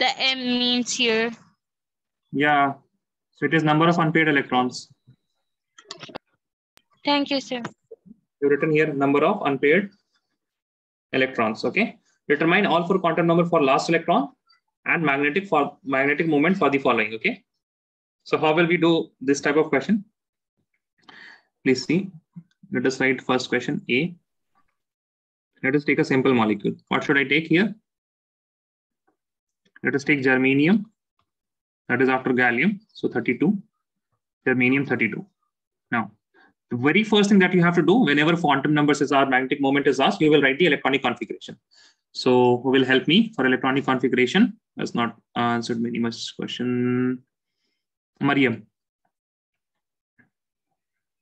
the M means here? Yeah. So it is number of unpaired electrons. Thank you, sir. You've written here number of unpaired electrons. Okay. Determine all four quantum number for last electron and magnetic moment for the following. Okay. So how will we do this type of question? Please see. Let us write first question A. Let us take a simple molecule. What should I take here? Let us take germanium. That is after gallium. So 32. Germanium 32. Now, the very first thing that you have to do whenever quantum numbers is our magnetic moment is asked, you will write the electronic configuration. So who will help me for electronic configuration? That's not answered very much question. Mariam.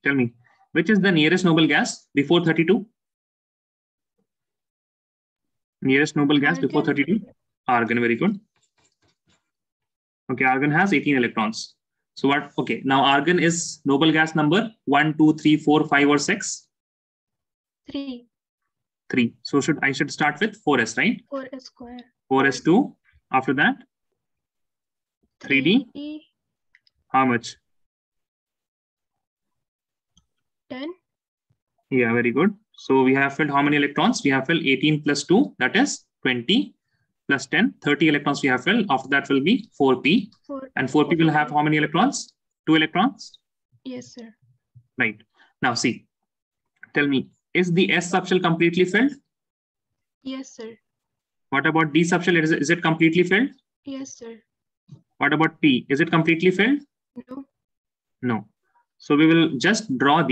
Tell me, which is the nearest noble gas before 32? Nearest noble gas before 32? Argon, very good. Okay, argon has 18 electrons. So what? Okay, now argon is noble gas number 1, 2, 3, 4, 5, or 6? 3. 3. So I should start with 4s, right? 4s square. 4s2. After that? 3d? How much? 10. Yeah, very good. So we have filled how many electrons? We have filled 18 plus 2, that is 20 plus 10, 30 electrons we have filled. After that will be 4p. And 4p will have how many electrons? 2 electrons? Yes, sir. Right. Now see, tell me, is the S subshell completely filled? Yes, sir. What about D subshell? Is it completely filled? Yes, sir. What about P? Is it completely filled? No. No. So we will just draw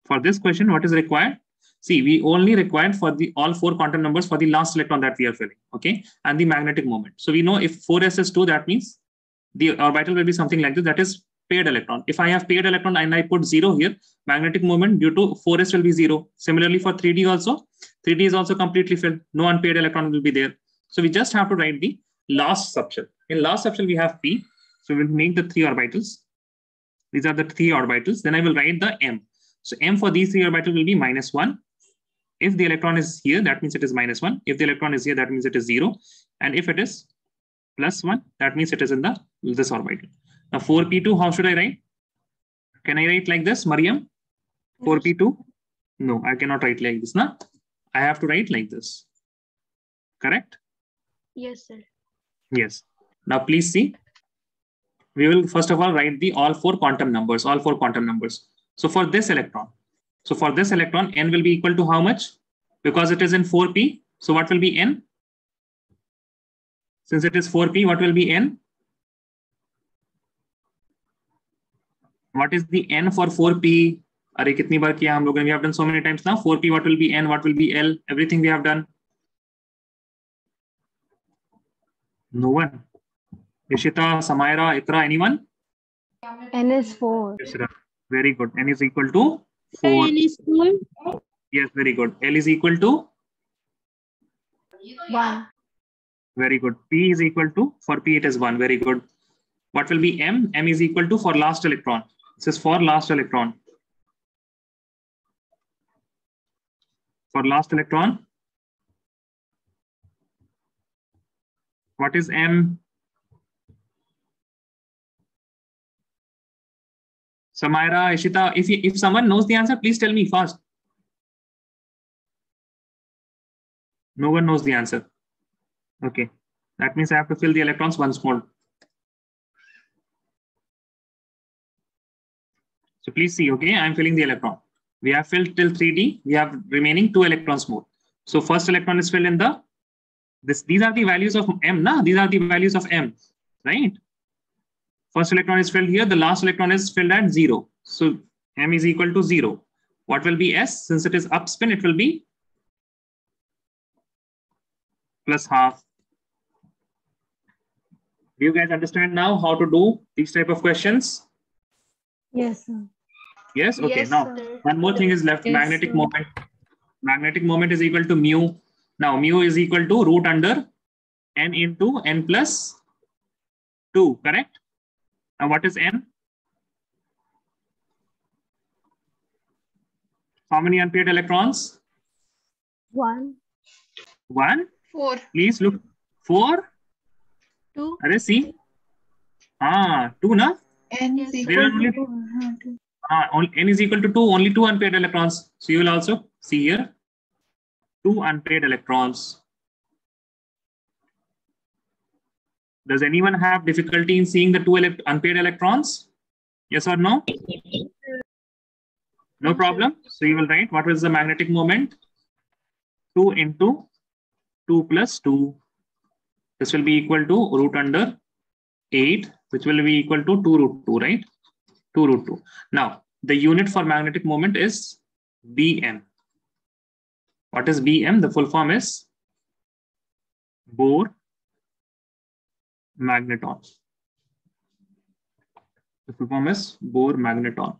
for this question, what is required? See, we only required for the all four quantum numbers for the last electron that we are filling, okay? And the magnetic moment. So we know if 4s is 2, that means the orbital will be something like this, that is paired electron. If I have paired electron and I put 0 here, magnetic moment due to 4s will be 0. Similarly for 3d also, 3d is also completely filled. No unpaired electron will be there. So we just have to write the last subshell. In last subshell, we have P. So we'll make the 3 orbitals. These are the 3 orbitals. Then I will write the M. So M for these 3 orbitals will be -1. If the electron is here, that means it is -1. If the electron is here, that means it is 0. And if it is +1, that means it is in this orbital. Now 4p2, how should I write? Can I write like this, Mariam? 4p2? No, I cannot write like this. Nah? I have to write like this. Correct? Yes, sir. Yes. Now please see. We will first of all write the all four quantum numbers. So for this electron, n will be equal to how much? Because it is in 4p. So what will be n? Since it is 4p, what will be n? What is the n for 4p? Arey, kitni baar kiya hum logon? We have done so many times now. 4p, what will be n? What will be l? Everything we have done. No one. Ishita, Samaira, Ikra, anyone? N is 4. Yes, sir. Very good. N is equal to 4. N is 4. Yes, very good. L is equal to 1. Very good. P is equal to, for P it is 1. Very good. What will be M? M is equal to for last electron. This is for last electron. For last electron, what is M? Samaira, Ishita, if someone knows the answer, please tell me fast. No one knows the answer. Okay. That means I have to fill the electrons once more. So please see, okay, I'm filling the electron. We have filled till 3D. We have remaining 2 electrons more. So first electron is filled in these are the values of M, na? These are the values of M, right? First electron is filled here. The last electron is filled at 0. So M is equal to 0. What will be S? Since it is up spin, it will be plus half. Do you guys understand now how to do these type of questions? Yes, sir. Yes? Okay. Yes, Now, sir. one more thing is left. Yes, Magnetic sir. moment. Magnetic moment is equal to mu. Now, mu is equal to root under n into n plus 2, correct? Now, what is n? How many unpaired electrons? 1. 1. 4. Please look. 4. 2. Are see? 2 na? N Yes, is There are equal only, to n is equal to 2, only 2 unpaired electrons. So you will also see here 2 unpaired electrons. Does anyone have difficulty in seeing the 2 unpaired electrons? Yes or no? No problem. So you will write what was the magnetic moment? 2 into 2 plus 2. This will be equal to root under 8, which will be equal to 2 root 2, right? 2 root 2. Now, the unit for magnetic moment is Bm. What is Bm? The full form is Bohr magneton. The full form is Bohr magneton.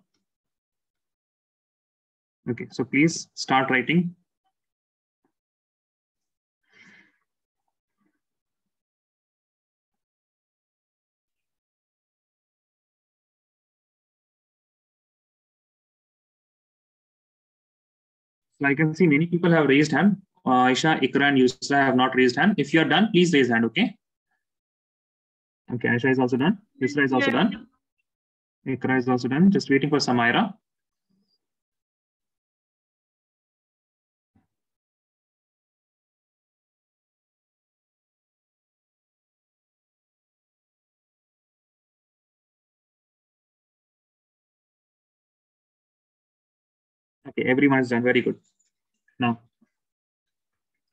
Okay, so please start writing. So I can see many people have raised hand. Aisha, Ikra, and Yusra have not raised hand. If you are done, please raise hand, okay? Okay, Aisha is also done. Yusra is also done. Ikra is also done. Just waiting for Samaira. Okay, everyone is done. Very good. Now,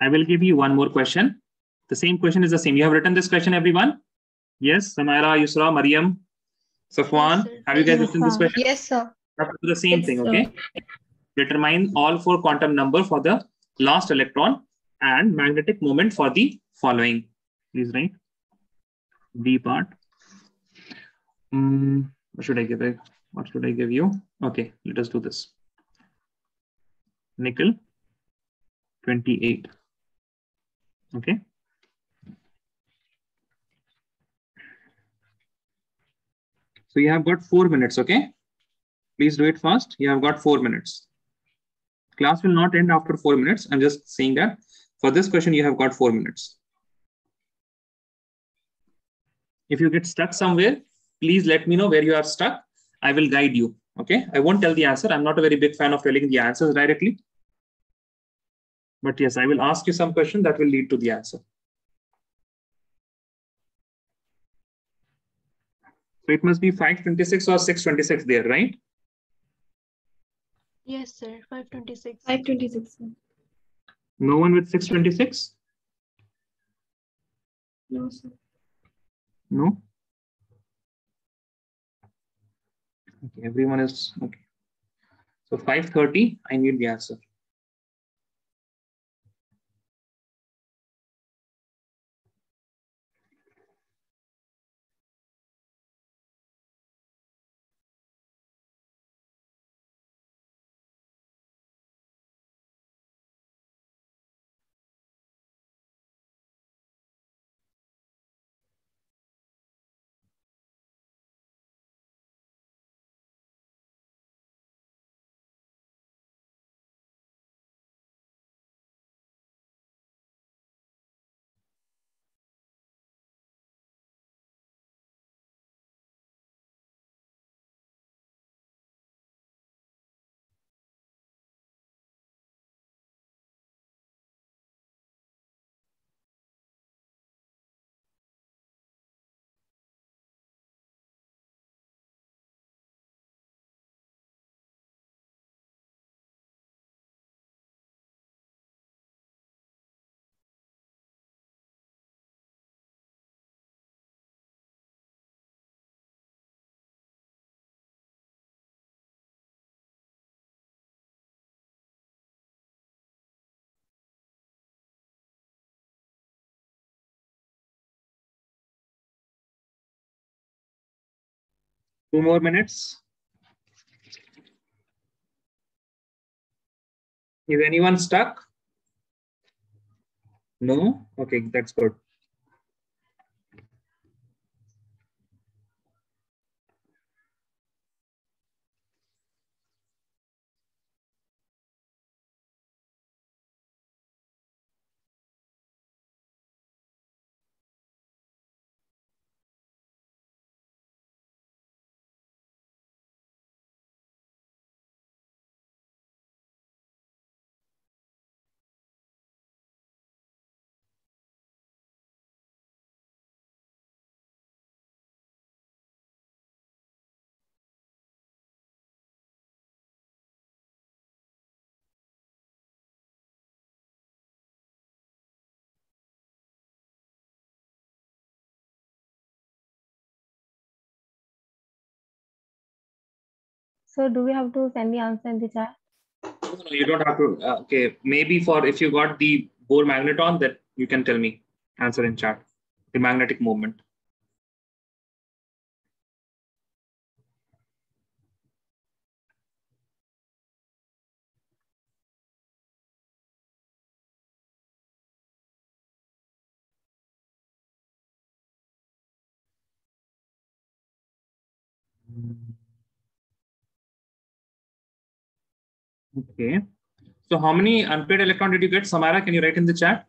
I will give you one more question. The same question is the same. You have written this question, everyone? Yes, Samaira, Yusra, Mariam, Safwan. Yes, Have you guys Yes, written this sir. question? Yes, sir. The same Yes, thing, sir. okay? Determine all 4 quantum number for the last electron and magnetic moment for the following. Please write B part. What should I give? What should I give you? Okay, let us do this. Nickel 28. Okay. So you have got 4 minutes, okay? Please do it fast. You have got 4 minutes. Class will not end after 4 minutes. I'm just saying that for this question, you have got 4 minutes. If you get stuck somewhere, please let me know where you are stuck. I will guide you. Okay. I won't tell the answer. I'm not a very big fan of telling the answers directly. But yes, I will ask you some question that will lead to the answer. So it must be 526 or 626 there, right? Yes, sir. 526. 526. No one with 626? No, sir. No? Okay, everyone is okay. So 530, I need the answer. 2 more minutes. Is anyone stuck? No? Okay, that's good. So do we have to send the answer in the chat? No, you don't have to. Okay, maybe for if you got the Bohr magneton, that you can tell me. Answer in chat. The magnetic moment. Okay. So how many unpaired electron did you get, Samara? Can you write in the chat?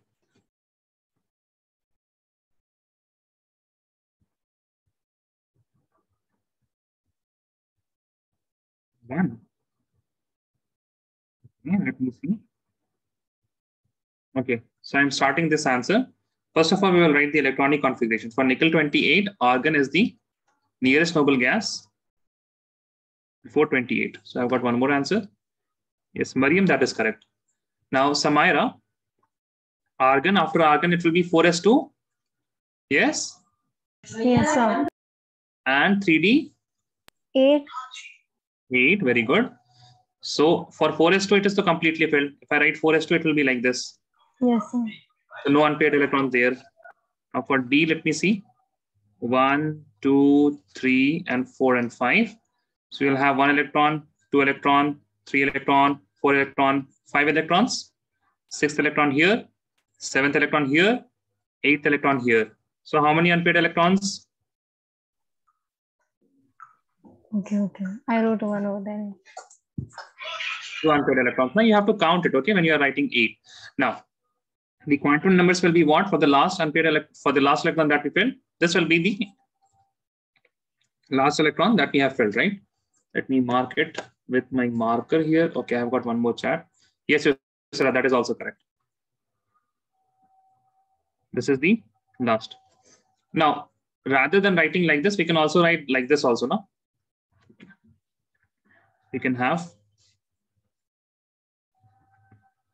One. Okay, let me see. Okay, so I'm starting this answer. First of all, we will write the electronic configuration. For nickel 28, argon is the nearest noble gas before 28. So I've got one more answer. Yes, Mariam, that is correct. Now, Samira, argon, after argon, it will be 4s2. Yes? Yes, sir. And 3d? 8. 8, very good. So for 4s2, it is to completely filled. If I write 4s2, it will be like this. Yes, sir. So no unpaired electrons there. Now for D, let me see. 1, 2, 3, and 4 and 5. So you'll have 1 electron, 2 electron, 3 electron, 4 electron, 5 electrons, 6th electron here, 7th electron here, 8th electron here. So how many unpaired electrons? Okay. I wrote one over there. 2 unpaired electrons. Now you have to count it, okay, when you are writing 8. Now, the quantum numbers will be what for the last unpaired for the last electron that we filled? This will be the last electron that we have filled, right? Let me mark it with my marker here. Okay, I've got one more chat. Yes, sir, that is also correct. This is the last. Now, rather than writing like this, we can also write like this also, no? We can have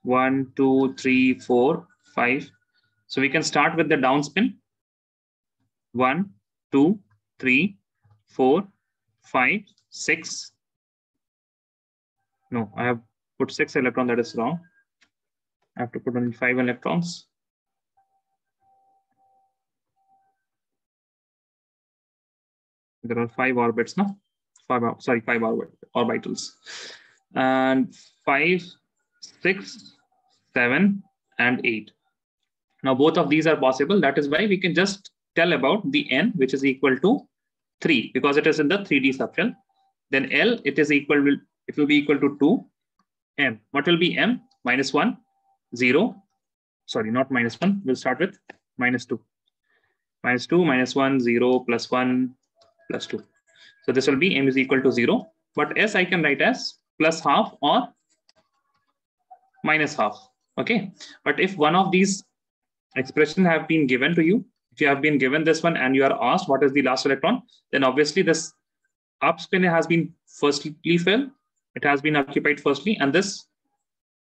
1, 2, 3, 4, 5. So we can start with the down spin. 1, 2, 3, 4, 5, 6. No, I have put 6 electrons. That is wrong. I have to put only 5 electrons. There are 5 orbits, no? 5 orbitals. And 5, 6, 7, and 8. Now, both of these are possible. That is why we can just tell about the N, which is equal to 3, because it is in the 3D subshell. Then L, it will be equal to 2. M, what will be M? -1, 0. Sorry, not -1. We'll start with -2. -2, -1, 0, +1, +2. So this will be M is equal to 0. But S I can write as +½ or -½. Okay. But if one of these expressions have been given to you, if you have been given this one and you are asked what is the last electron, then obviously this up spin has been firstly filled. It has been occupied firstly, and this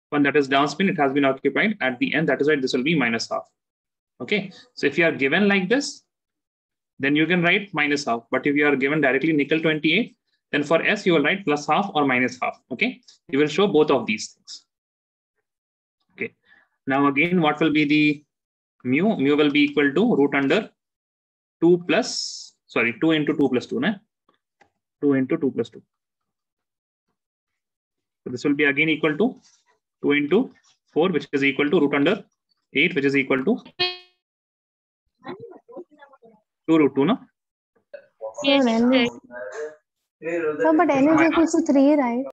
one that is down spin, it has been occupied at the end. That is why this will be -½ Okay. So if you are given like this, then you can write -½ But if you are given directly nickel 28, then for S, you will write +½ or -½ Okay. You will show both of these things. Okay. Now again, what will be the mu? Mu will be equal to √2 into 2 + 2, né? 2 into 2 plus 2. So this will be again equal to 2 into 4, which is equal to root under 8, which is equal to 2 root 2, no? Yes, Sir, n sir. is, sir, but n is equal to 3, right?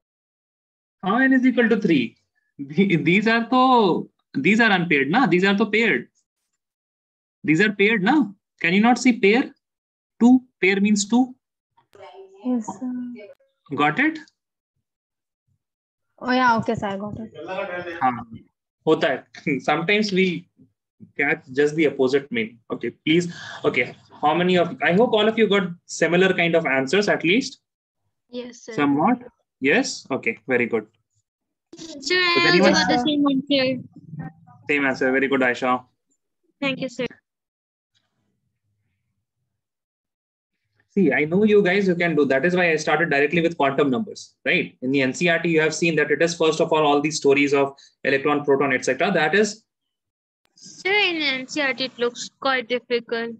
How n is equal to 3? These are unpaired, na? These are paired. These are paired, na? Can you not see pair? 2. Pair means 2. Yes, sir. Got it? Oh, yeah, okay, sir, I got it. Hota hai. Sometimes we catch just the opposite meaning. Okay, please. Okay, how many of, I hope all of you got similar kind of answers at least. Yes, sir. Somewhat. Yes. Okay, very good. Sir, I Does also anyone- got the same answer. Same answer. Very good, Aisha. Thank you, sir. See, I know you guys, you can do. That is why I started directly with quantum numbers, right? In the NCERT, you have seen that it is first of all these stories of electron, proton, etc. That is, Sir, in NCERT, it looks quite difficult.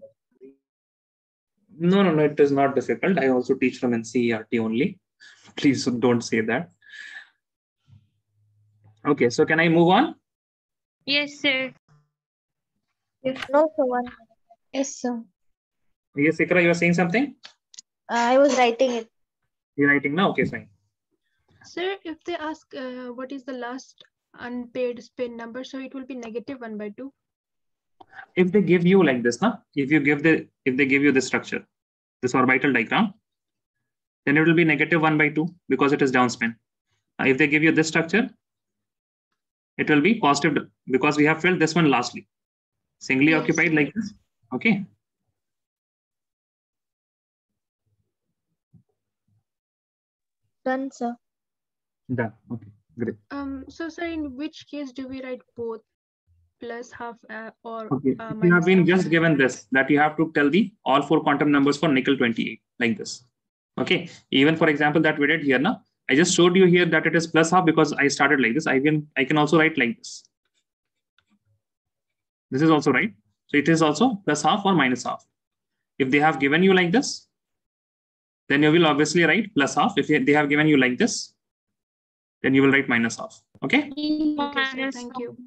no, it is not difficult. I also teach from NCERT only. Please don't say that. Okay, so can I move on? Yes, sir. No, sir. One. Yes, sir. Yes, Ikra, you are saying something? I was writing it. You're writing now? Okay, fine. Sir, if they ask what is the last unpaired spin number, so it will be -1/2. If they give you like this, na? If they give you this structure, this orbital diagram, then it will be -1/2 because it is downspin. If they give you this structure, it will be positive because we have filled this one lastly. Singly Yes, occupied sir. like this. Okay. Done, sir. Done. Okay. Great. So sir, in which case do we write both plus half or Okay. You have minus been half? just given this, that you have to tell the all 4 quantum numbers for nickel 28 like this. Okay. Even for example that we did here now, I just showed you here that it is plus half because I started like this. I can also write like this. This is also right. So it is also plus half or minus half. If they have given you like this, then you will obviously write plus half. If they have given you like this, then you will write minus half. Okay. Okay, sir. Thank you.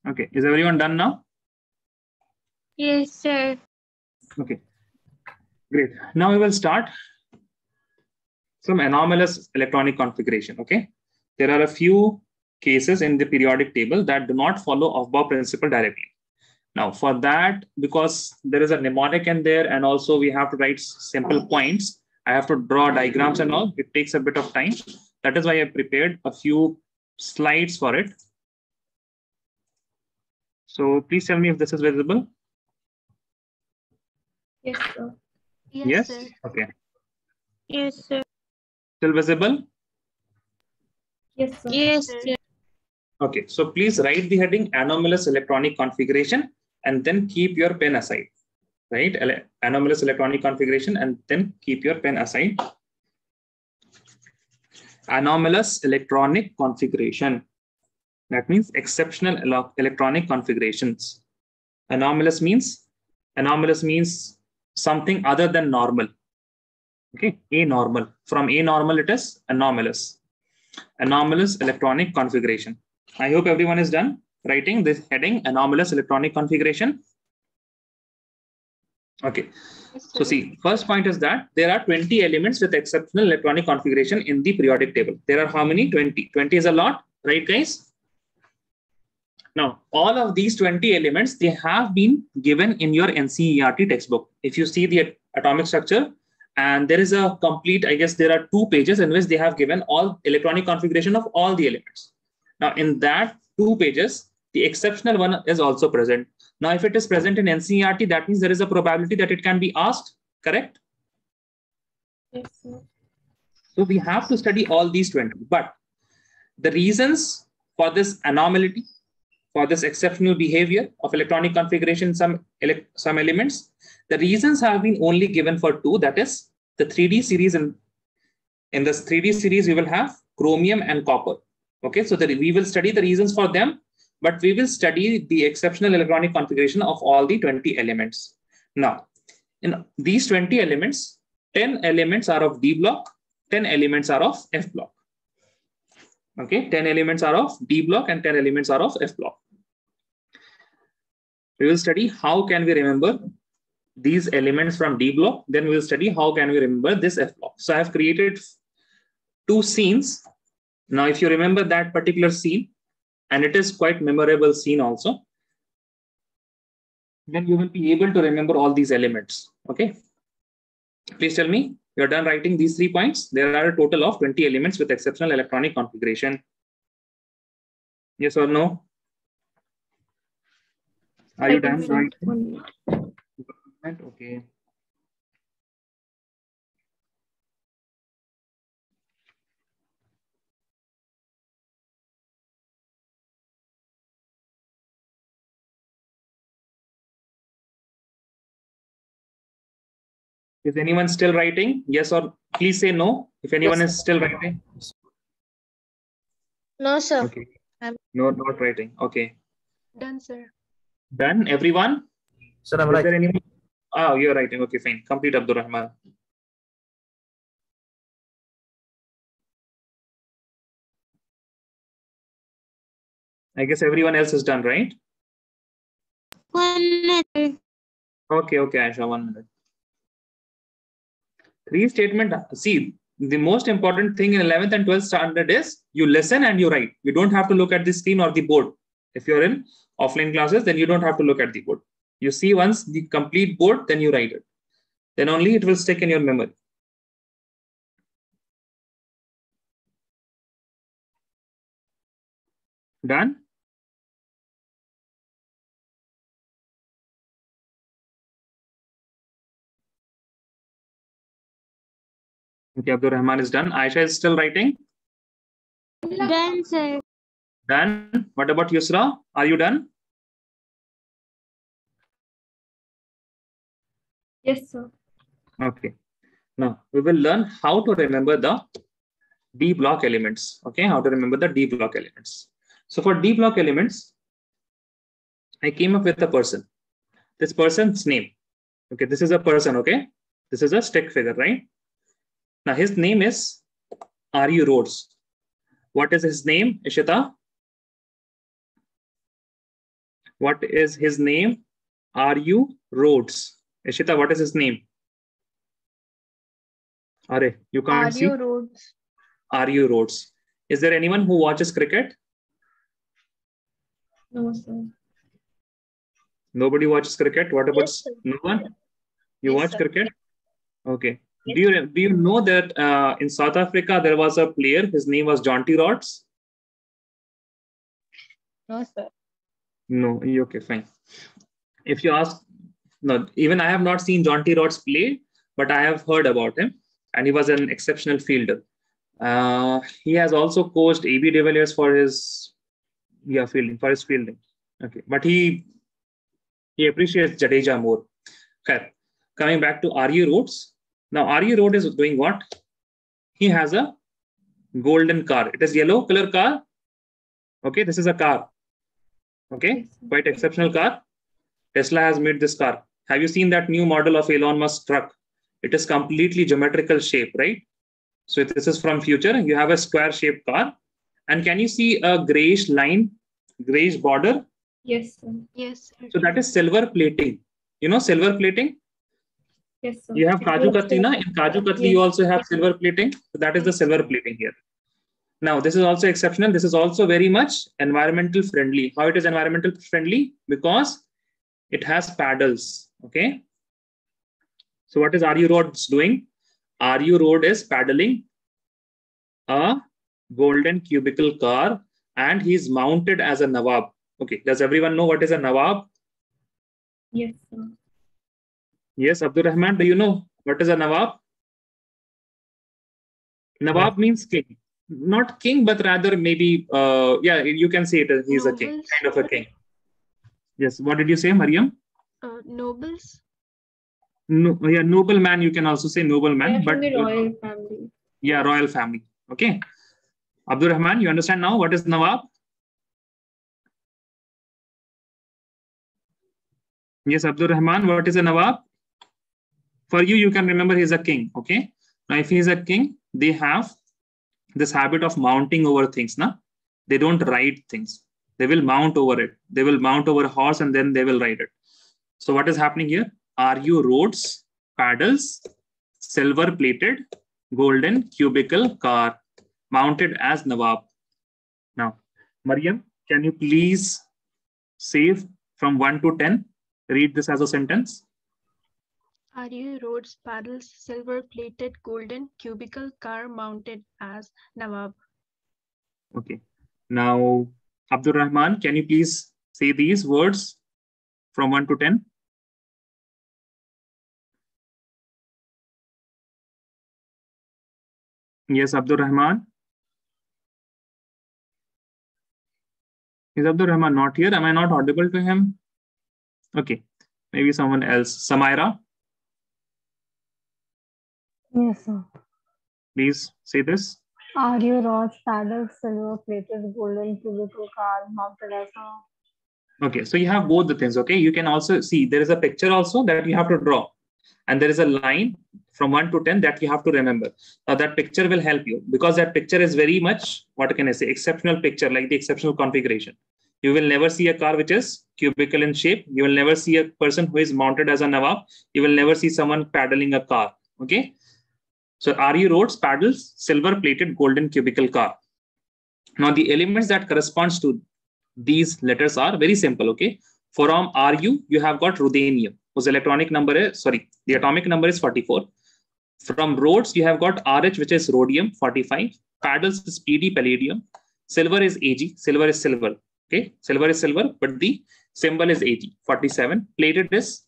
Okay. Is everyone done now? Yes, sir. Okay. Great. Now we will start some anomalous electronic configuration. Okay. There are a few cases in the periodic table that do not follow Aufbau principle directly. Now for that, because there is a mnemonic in there and also we have to write simple points, I have to draw diagrams and all. It takes a bit of time. That is why I prepared a few slides for it. So please tell me if this is visible. Yes, sir. Yes, sir. Okay. Yes, sir. Still visible? Yes, sir. Yes, sir. sir. Okay. So please write the heading anomalous electronic configuration and then keep your pen aside. Right? Anomalous electronic configuration and then keep your pen aside. Anomalous electronic configuration. That means exceptional electronic configurations. Anomalous means something other than normal. Okay, anormal. From anormal, it is anomalous. Anomalous electronic configuration. I hope everyone is done writing this heading, anomalous electronic configuration. Okay. Yes, So sir. see, first point is that there are 20 elements with exceptional electronic configuration in the periodic table. There are how many? 20. 20 is a lot, right, guys? Now, all of these 20 elements, they have been given in your NCERT textbook. If you see the atomic structure, and there is a complete, I guess there are 2 pages in which they have given all electronic configuration of all the elements. Now, in that 2 pages, the exceptional one is also present. Now, if it is present in NCERT, that means there is a probability that it can be asked, correct? Yes, sir. So we have to study all these 20. But the reasons for this anomaly, for this exceptional behavior of electronic configuration, some elements, the reasons have been only given for 2. That is the 3D series. In this 3D series, we will have chromium and copper. Okay, so we will study the reasons for them, but we will study the exceptional electronic configuration of all the 20 elements. Now, in these 20 elements, 10 elements are of D block, 10 elements are of F block. Okay, 10 elements are of D block and 10 elements are of F block. We will study how can we remember these elements from D block. Then we will study how can we remember this F block. So I have created 2 scenes. Now, if you remember that particular scene, and it is quite memorable scene also, then you will be able to remember all these elements. Okay. Please tell me, you're done writing these 3 points. There are a total of 20 elements with exceptional electronic configuration. Yes or no? Are you done? Right? Okay. Is anyone still writing? Yes or please say no if anyone is still writing. No, sir. Okay. No, not writing. Okay. Done, sir. Done, everyone? Sir, I'm Is right. there anyone? Oh, you're writing. Okay, fine. Complete, Abdur Rahman. I guess everyone else is done, right? 1 minute. Okay, Aisha, 1 minute. 3 statement. See, the most important thing in 11th and 12th standard is you listen and you write. You don't have to look at the screen or the board. If you're in offline classes, then you don't have to look at the board. You see once the complete board, then you write it. Then only it will stick in your memory. Done? Okay, Abdur Rahman is done. Aisha is still writing. Done, sir. Done. What about Yusra? Are you done? Yes, sir. Okay. Now we will learn how to remember the D block elements. Okay, how to remember the D block elements. So for D block elements, I came up with a person. This person's name. Okay, this is a person. Okay, this is a stick figure, right? Now his name is R.U. Rhodes. What is his name, Ishita? What is his name? R.U. Rhodes. Ishita, what is his name? Are you can't see? R.U. Rhodes. R.U. Rhodes. Is there anyone who watches cricket? No, sir. Nobody watches cricket. What about Yes, sir. no one? You Yes, watch sir. cricket? Okay. Yes. Do you know that in South Africa there was a player? His name was Jonty Rhodes. No, sir. No. Okay, fine. If you ask, no, even I have not seen Jonty Rhodes play, but I have heard about him, and he was an exceptional fielder. He has also coached AB de Villiers for his fielding. Okay, but he appreciates Jadeja more. Okay. Coming back to R.U. Rhodes. Now R.U. Rhodes is doing what? He has a golden car. It is yellow color car. Okay, this is a car. Okay, quite exceptional car. Tesla has made this car. Have you seen that new model of Elon Musk truck? It is completely geometrical shape, right? So this is from future. You have a square shaped car. And can you see a grayish line, grayish border? Yes, sir. Yes. So that is silver plating. You know silver plating? Yes, sir. You have Kaju Yes, Katli, sir. na? In Kaju Katli, Yes. you also have silver plating. So that is the silver plating here. Now, this is also exceptional. This is also very much environmental friendly. How it is environmental friendly? Because it has paddles. Okay. So what is R.U. Rhodes doing? R.U. Rhodes is paddling a golden cubicle car, and he's mounted as a Nawab. Okay. Does everyone know what is a Nawab? Yes, sir. Yes, Abdur Rahman, do you know what is a Nawab? Nawab means king. Not king, but rather maybe, yeah, you can say it. He's a king, Nobles. kind of a king. Yes. What did you say, Mariam? Nobles. No, yeah, nobleman. You can also say nobleman, They're but from the royal family. yeah, royal family. Okay. Abdur Rahman, you understand now what is Nawab? Yes, Abdur Rahman, what is a Nawab? For you, you can remember he's a king. Okay. Now, if he's a king, they have this habit of mounting over things. Now, they don't ride things. They will mount over it. They will mount over a horse and then they will ride it. So what is happening here? Are you roads, paddles, silver plated, golden cubicle car mounted as Nawab? Now, Mariam, can you please say from 1 to 10, read this as a sentence? Are you roads, paddles, silver plated, golden cubicle car mounted as Nawab? Okay. Now, Abdul Rahman, can you please say these words from 1 to 10? Yes, Abdul Rahman. Is Abdul Rahman not here? Am I not audible to him? Okay. Maybe someone else. Samaira, Yes, sir. please say this. Are you rods, paddles, silver plated, golden cubicle car mounted as a... Okay, so you have both the things. Okay, you can also see there is a picture also that you have to draw, and there is a line from 1 to 10 that you have to remember. Now that picture will help you because that picture is very much, what can I say, exceptional picture, like the exceptional configuration. You will never see a car which is cubical in shape. You will never see a person who is mounted as a Nawab. You will never see someone paddling a car. Okay. So are you roads, paddles, silver plated, golden cubicle car? Now the elements that corresponds to these letters are very simple. Okay. From Ru, you have got ruthenium, whose electronic number is, the atomic number is 44. From roads, you have got Rh, which is rhodium, 45. Paddles is Pd, palladium. Silver is Ag, silver is silver. Okay, silver is silver, but the symbol is Ag, 47. Plated is,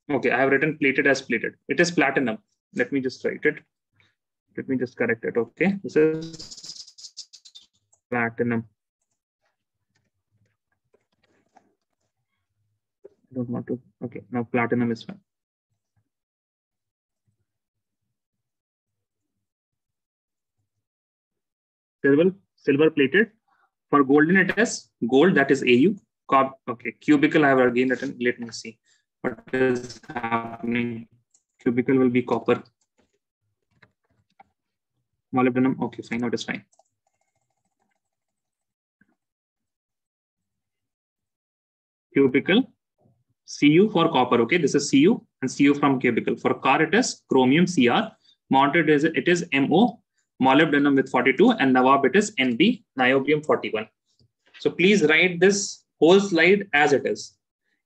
okay, I have written plated as plated. It is platinum. Let me just write it. Let me just correct it. Okay, this is platinum. I don't want to. Okay, now platinum is fine. Silver plated. For golden, it is gold, that is Au. Okay, cubicle, I have again written. Let me see what is happening. Cubicle will be copper. Molybdenum. Okay, fine. Now it is fine. Cubicle. Cu for copper. Okay, this is Cu and Cu from cubicle. For car, it is chromium Cr. Mounted is it is Mo. Molybdenum with 42 and Nawab it is Nb, niobium 41. So please write this whole slide as it is.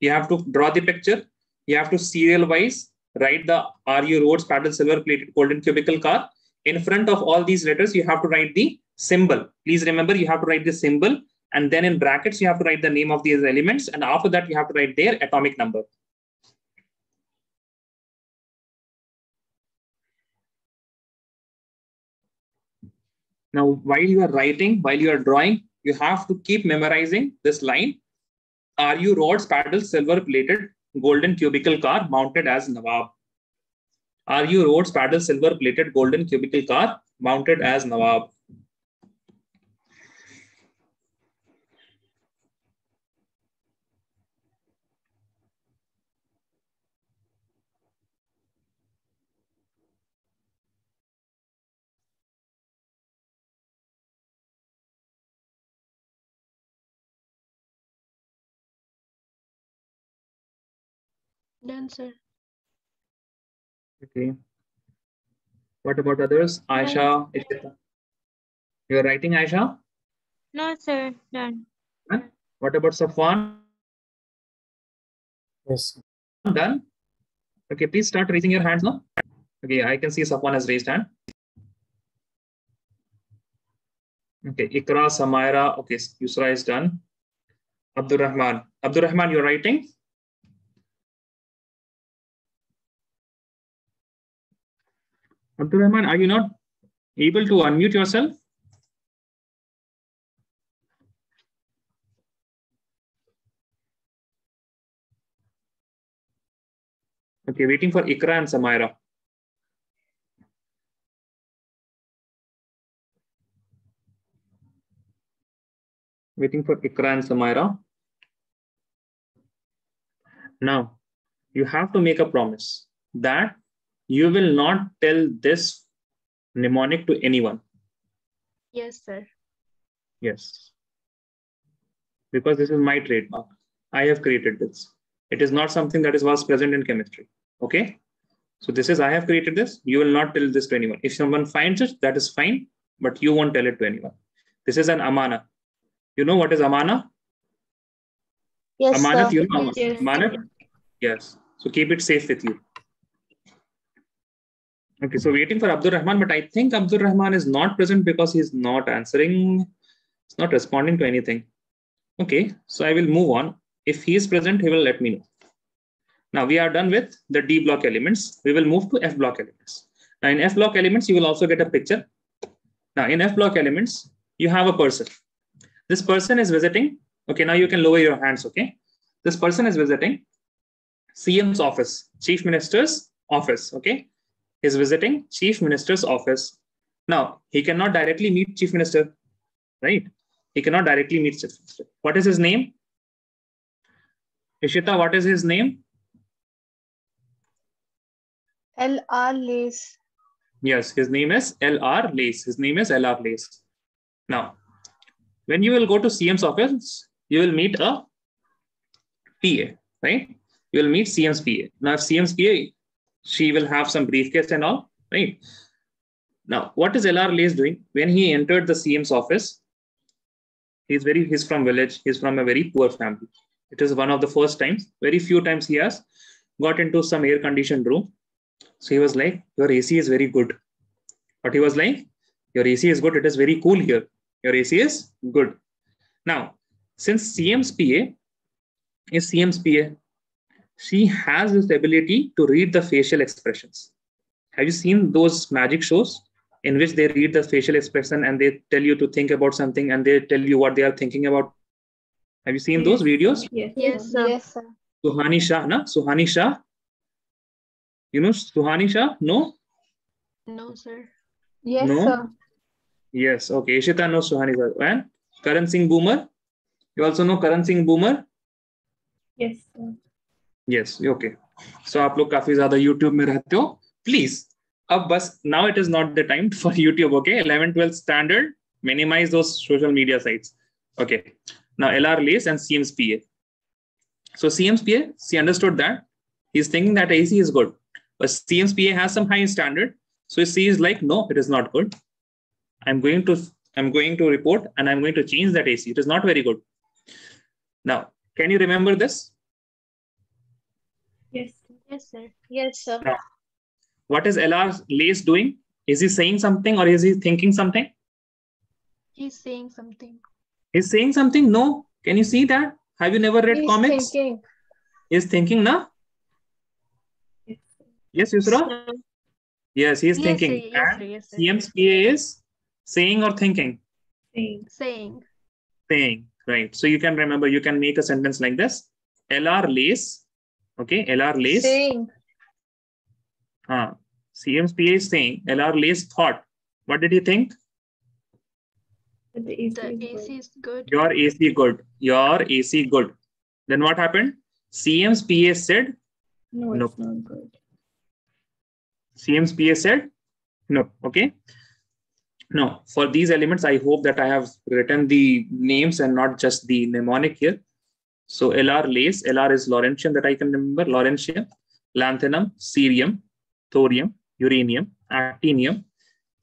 You have to draw the picture. You have to serial wise write the Ru roads, paddle, silver plated, golden cubicle car. In front of all these letters, you have to write the symbol. Please remember, you have to write the symbol, and then in brackets, you have to write the name of these elements. And after that, you have to write their atomic number. Now, while you are writing, while you are drawing, you have to keep memorizing this line. Ru rods, paddles, silver plated, golden cubicle car mounted as Nawab. Ru roads, paddles, silver plated, golden cubicle car mounted as Nawab. Done, sir. Okay. What about others? Aisha, you are writing, Aisha? No, sir. Done. What about Safwan? Yes. Done. Okay, please start raising your hands now. Okay, I can see Safwan has raised hand. Okay, Ikra, Samaira. Okay, Yusra is done. Abdul Rahman. Abdul Rahman, you're writing? Abdul Rahman, are you not able to unmute yourself? Okay, waiting for Ikra and Samaira. Waiting for Ikra and Samaira. Now, you have to make a promise that you will not tell this mnemonic to anyone. Yes, sir. Yes. Because this is my trademark. I have created this. It is not something that was present in chemistry. Okay. So this is, I have created this. You will not tell this to anyone. If someone finds it, that is fine, but you won't tell it to anyone. This is an amana. You know what is amana? Yes, Amanat, sir. you know Yes, amanat? sir. Yes. So keep it safe with you. Okay, so waiting for Abdul Rahman, but I think Abdul Rahman is not present because he's not answering. He's not responding to anything. Okay, so I will move on. If he is present, he will let me know. Now we are done with the D block elements. We will move to F block elements. Now in F block elements, you will also get a picture. Now in F block elements, you have a person. This person is visiting. Okay, now you can lower your hands. Okay, this person is visiting CM's office, Chief Minister's office. Okay, is visiting Chief Minister's office. Now he cannot directly meet Chief Minister, right? He cannot directly meet Chief Minister. What is his name? Ishita, what is his name? L.R. Lace. Yes, his name is L.R. Lace. His name is L.R. Lace. Now, when you will go to CM's office, you will meet a PA, right? You will meet CM's PA. Now, if CM's PA, she will have some briefcase and all, right? Now, what is L.R. Lace doing? When he entered the CM's office, he's from village. He's from a very poor family. It is one of the first times, very few times he has got into some air-conditioned room. So he was like, your AC is very good. But he was like, your AC is good. It is very cool here. Your AC is good. Now, since CM's PA is CM's PA, she has this ability to read the facial expressions. Have you seen those magic shows in which they read the facial expression and they tell you to think about something and they tell you what they are thinking about? Have you seen those videos? Yes, Yes, sir. sir. Yes, sir. Suhani Shah, na? Suhani Shah. You know Suhani Shah? No? No, sir. Yes, No? sir. Yes. Okay. Ishita knows Suhani Shah. And Karan Singh Boomer? You also know Karan Singh Boomer? Yes, sir. Yes. Okay. So आप लोग काफी ज़्यादा YouTube में रहते हो. Please. अब बस now it is not the time for YouTube. Okay. 11, 12 standard. Minimize those social media sites. Okay. Now LR Lace and CM's PA. So CM's PA, she understood that he's thinking that AC is good, but CM's PA has some high standard. So she is like, no, it is not good. I'm going to report and I'm going to change that AC. It is not very good. Now, can you remember this? Yes, sir. Yes, sir. Yes, sir. Now, what is LR Lace doing? Is he saying something or is he thinking something? He's saying something. He's saying something? No. Can you see that? Have you never read He's comics? thinking. He's thinking, na? Yes, sir. Yes, Yusra? Yes, he's Yes, sir. thinking. Yes, And sir. Yes, sir. CM's PA is saying or thinking? Saying. Saying. Saying, right? So you can remember, you can make a sentence like this. LR Lace, okay? LR Lace. Saying. CM's PA is saying, LR Lace thought. What did he think? That the AC The is AC good. is good. Your AC good. Your AC good. Then what happened? CM's PA said, No, Nope. it's not good. CM's PA said, no. Okay. Now, for these elements, I hope that I have written the names and not just the mnemonic here. So LR Lace, LR is Laurentian that I can remember, Laurentian, lanthanum, cerium, thorium, uranium, actinium.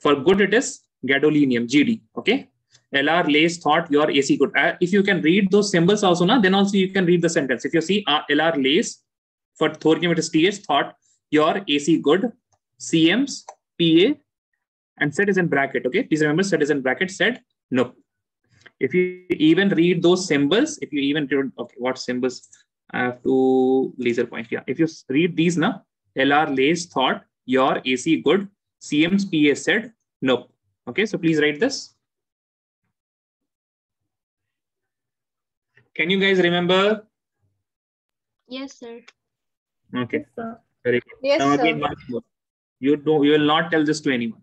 For good, it is gadolinium, GD. Okay. LR Lace thought your AC good. If you can read those symbols also, then also you can read the sentence. If you see LR Lace, for thorium, it is TH, thought your AC good. CM's PA and set is in bracket. Okay. Please remember, set is in bracket, said no. If you even read those symbols, if you even, okay, what symbols? I have to laser point. Yeah. If you read these now, LR Lace thought your AC good. CM's PA said no. Okay. So please write this. Can you guys remember? Yes, sir. Okay. Yes, sir. Very good. Yes, Now sir. again, once more. You will not tell this to anyone.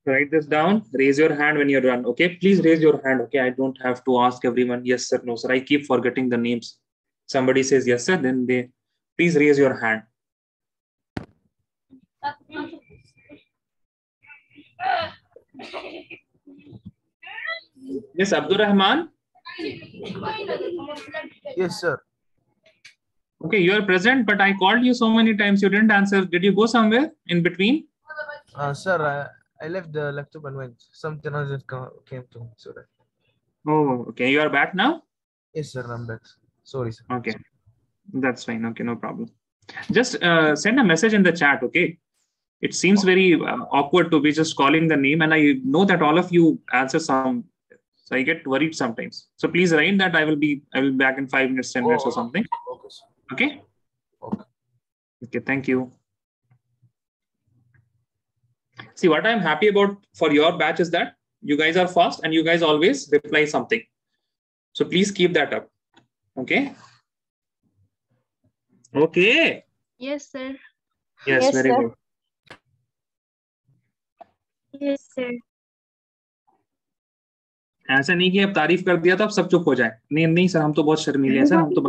Write this down. Raise your hand when you're done. Okay, please raise your hand. Okay, I don't have to ask everyone. Yes, sir. No, sir. I keep forgetting the names. Somebody says yes, sir. Then they please raise your hand. Yes, Abdul Rahman. Yes, sir. Okay, you are present, but I called you so many times. You didn't answer. Did you go somewhere in between? Sir, I left the laptop and went. Something else came to me. So that. Oh, okay. You are back now? Yes, sir. I'm back. Sorry, sir. Okay. That's fine. Okay, no problem. Just send a message in the chat, okay? It seems very awkward to be just calling the name, and I know that all of you answer some, so I get worried sometimes. So please write that I will be back in 5 minutes, 10 minutes or something. Okay, sir. Okay? Okay. Okay, thank you. See, what I'm happy about for your batch is that you guys are fast and you guys always reply something. So please keep that up. Okay? Okay. Yes, sir. Yes, Yes, very sir. good. Yes, sir. ऐसा नहीं कि अब तारीफ कर दिया तो अब सब चुप हो जाए. नहीं नहीं सर, हम तो बहुत शर्मीले हैं सर, हम तो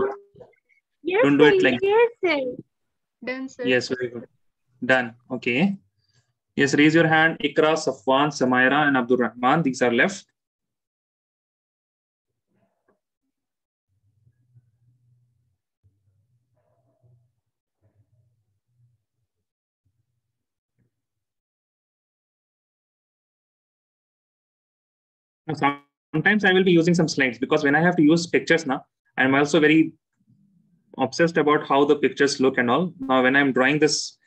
Yes, don't do sir. it like Yes, sir. Done, sir. yes, very good. Done. Okay. Yes, raise your hand. Ikra, Safwan, Samaira, and Abdul Rahman. These are left. Sometimes I will be using some slides because when I have to use pictures now, I'm also very obsessed about how the pictures look and all. Now, when I'm drawing this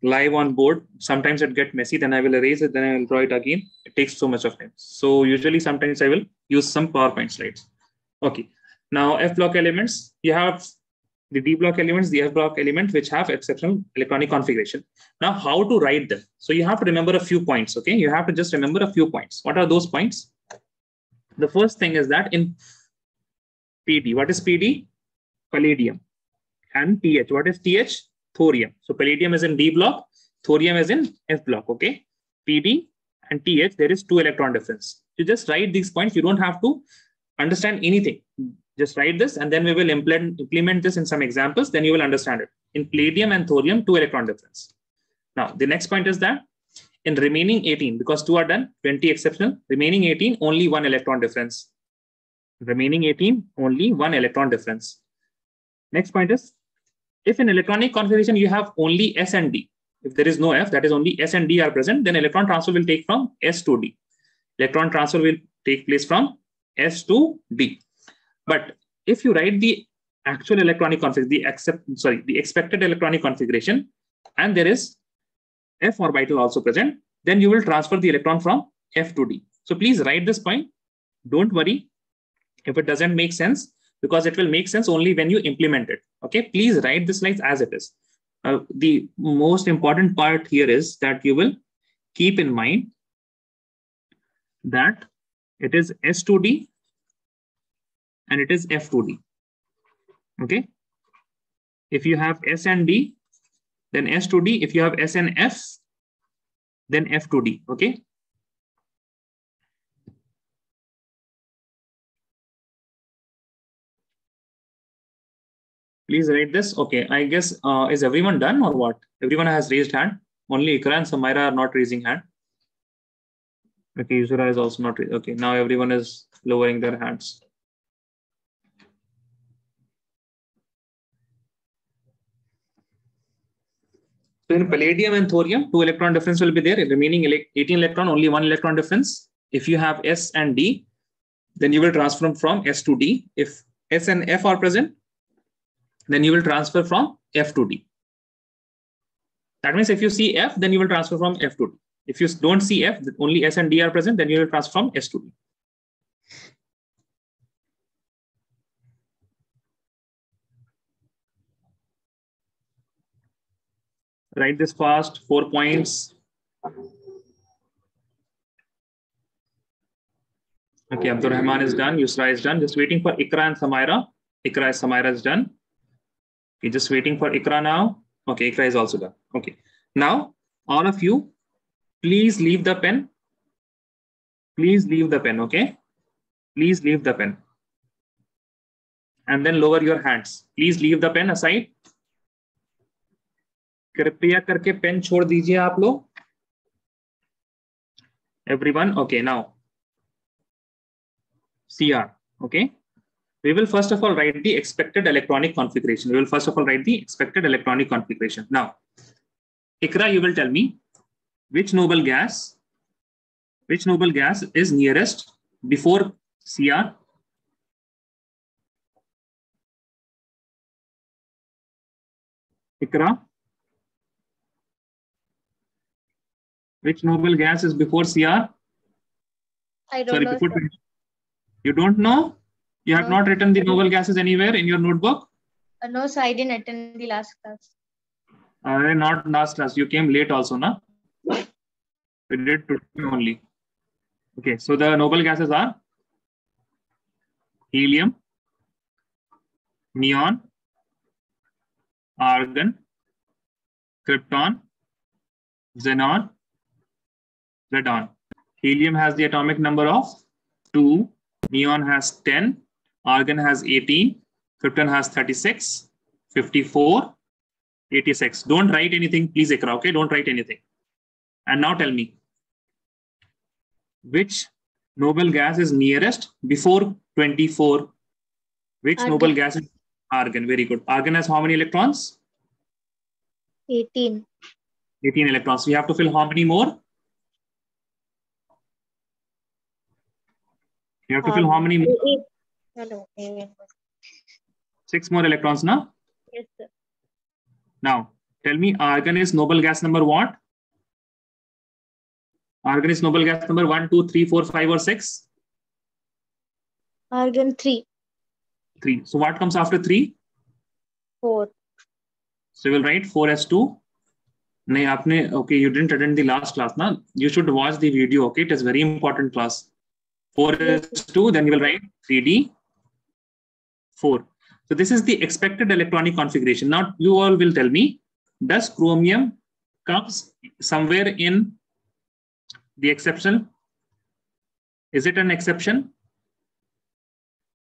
live on board, sometimes it gets messy, then I will erase it, then I will draw it again. It takes so much of time. So usually sometimes I will use some PowerPoint slides. Okay. Now F block elements, you have the D block elements, the F block element, which have exceptional electronic configuration. Now, how to write them? So you have to remember a few points. Okay. You have to just remember a few points. What are those points? The first thing is that in PD, what is PD? Palladium. And TH, what is TH? Thorium. So palladium is in D block, thorium is in F block. Okay. PD and TH, there is 2 electron difference. You just write these points. You don't have to understand anything. Just write this, and then we will implement this in some examples. Then you will understand it. In palladium and thorium, 2 electron difference. Now, the next point is that in remaining 18, because 2 are done, 20 exceptional, remaining 18, only 1 electron difference. Remaining 18, only 1 electron difference. Next point is, if in electronic configuration you have only S and D, if there is no F, that is only S and D are present, then electron transfer will take from S to D. Electron transfer will take place from S to D. But if you write the actual electronic configuration, the expected electronic configuration, and there is F orbital also present, then you will transfer the electron from F to D. So please write this point. Don't worry if it doesn't make sense, because it will make sense only when you implement it. Okay, please write the slides as it is. The most important part here is that you will keep in mind that it is S to D and it is F to D. Okay, if you have S and D, then S to D. If you have S and F, then F to D. Okay. Please write this. Okay, I guess, is everyone done or what? Everyone has raised hand. Only Ikra and Samaira are not raising hand. Okay, Yusra is also not raising. Okay, now everyone is lowering their hands. So in palladium and thorium, 2 electron difference will be there. In remaining 18 electron, only 1 electron difference. If you have S and D, then you will transfer from S to D. If S and F are present, then you will transfer from F to D. That means if you see F, then you will transfer from F to D. If you don't see F, only S and D are present, then you will transfer from S to D. Write this fast, 4 points. Okay, Abdul Rahman is done. Yusra is done. Just waiting for Ikra and Samaira. Samaira is done. Okay, just waiting for Ikra now. Okay, Ikra is also done. Okay. Now, all of you, please leave the pen Please leave the pen, okay? Please leave the pen. And then lower your hands. Please leave the pen aside. कृपया करके pen छोड़ दीजिए आप लोग. Everyone, okay, now. CR, okay? We will first of all write the expected electronic configuration. We will first of all write the expected electronic configuration. Now, Ikra, you will tell me which noble gas is nearest before CR. Ikra, which noble gas is before CR? I don't Sorry, know. before Sir. you don't know? You have No. not written the noble gases anywhere in your notebook? No, sir, I didn't attend the last class. Not last class. You came late also, na? We did today only. Okay, so the noble gases are helium, neon, argon, krypton, xenon, radon. Helium has the atomic number of 2, neon has 10, argon has 18, krypton has 36, 54, 86. Don't write anything, please, Ikra, okay? Don't write anything. And now tell me, which noble gas is nearest before 24? Which Argon. noble gas is argon? Very good. Argon has how many electrons? 18. 18 electrons. We have to fill how many more? You have to fill how many more? 8. No, 8. 6 more electrons, now. Yes, sir. Now, tell me, argon is noble gas number what? Argon is noble gas number 1, 2, 3, 4, 5, or 6? Argon 3. 3. So what comes after 3? 4. So you will write 4s2. No, okay, you didn't attend the last class, na? You should watch the video, okay? It is very important class. 4s2, then you will write 3d4. So this is the expected electronic configuration. Now you all will tell me, does chromium comes somewhere in the exception? Is it an exception?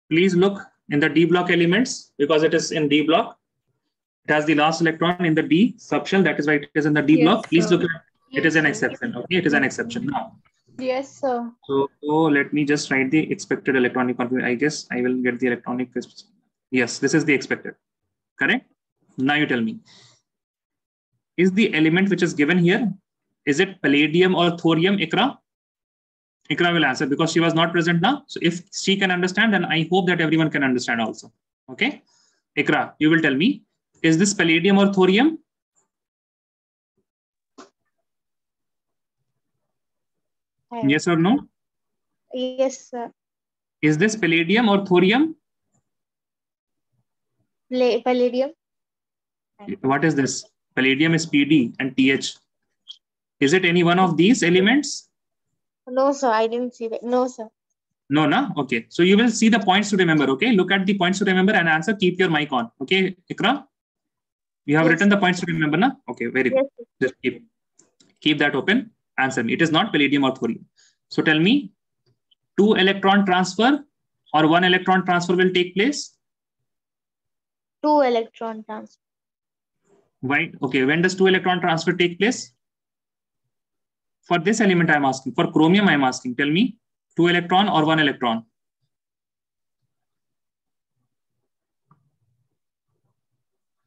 Please look in the D block elements because it is in D block. It has the last electron in the D subshell. That is why it is in the D block. Please look at it. It is an exception. Okay, it is an exception now. Yes, sir. So let me just write the expected electronic configuration. I guess I will get the electronic. Yes, this is the expected. Correct? Now you tell me. Is the element which is given here, is it palladium or thorium, Ikra? Ikra will answer because she was not present now. So if she can understand, then I hope that everyone can understand also. Okay? Ikra, you will tell me, is this palladium or thorium? Yes or no? Yes, sir. Is this palladium or thorium? Palladium. What is this? Palladium is Pd and Th. Is it any one of these elements? No, sir, I didn't see that. No, sir. No, no? Okay. So you will see the points to remember, okay? Look at the points to remember and answer. Keep your mic on. Okay, Ikra? You have written the points to remember, na? Okay, very good. Just keep that open. Answer me. It is not palladium or thorium. So tell me, 2 electron transfer or 1 electron transfer will take place? 2 electron transfer. Why? Okay, when does 2 electron transfer take place? For this element I'm asking. For chromium I'm asking. Tell me, 2 electron or 1 electron?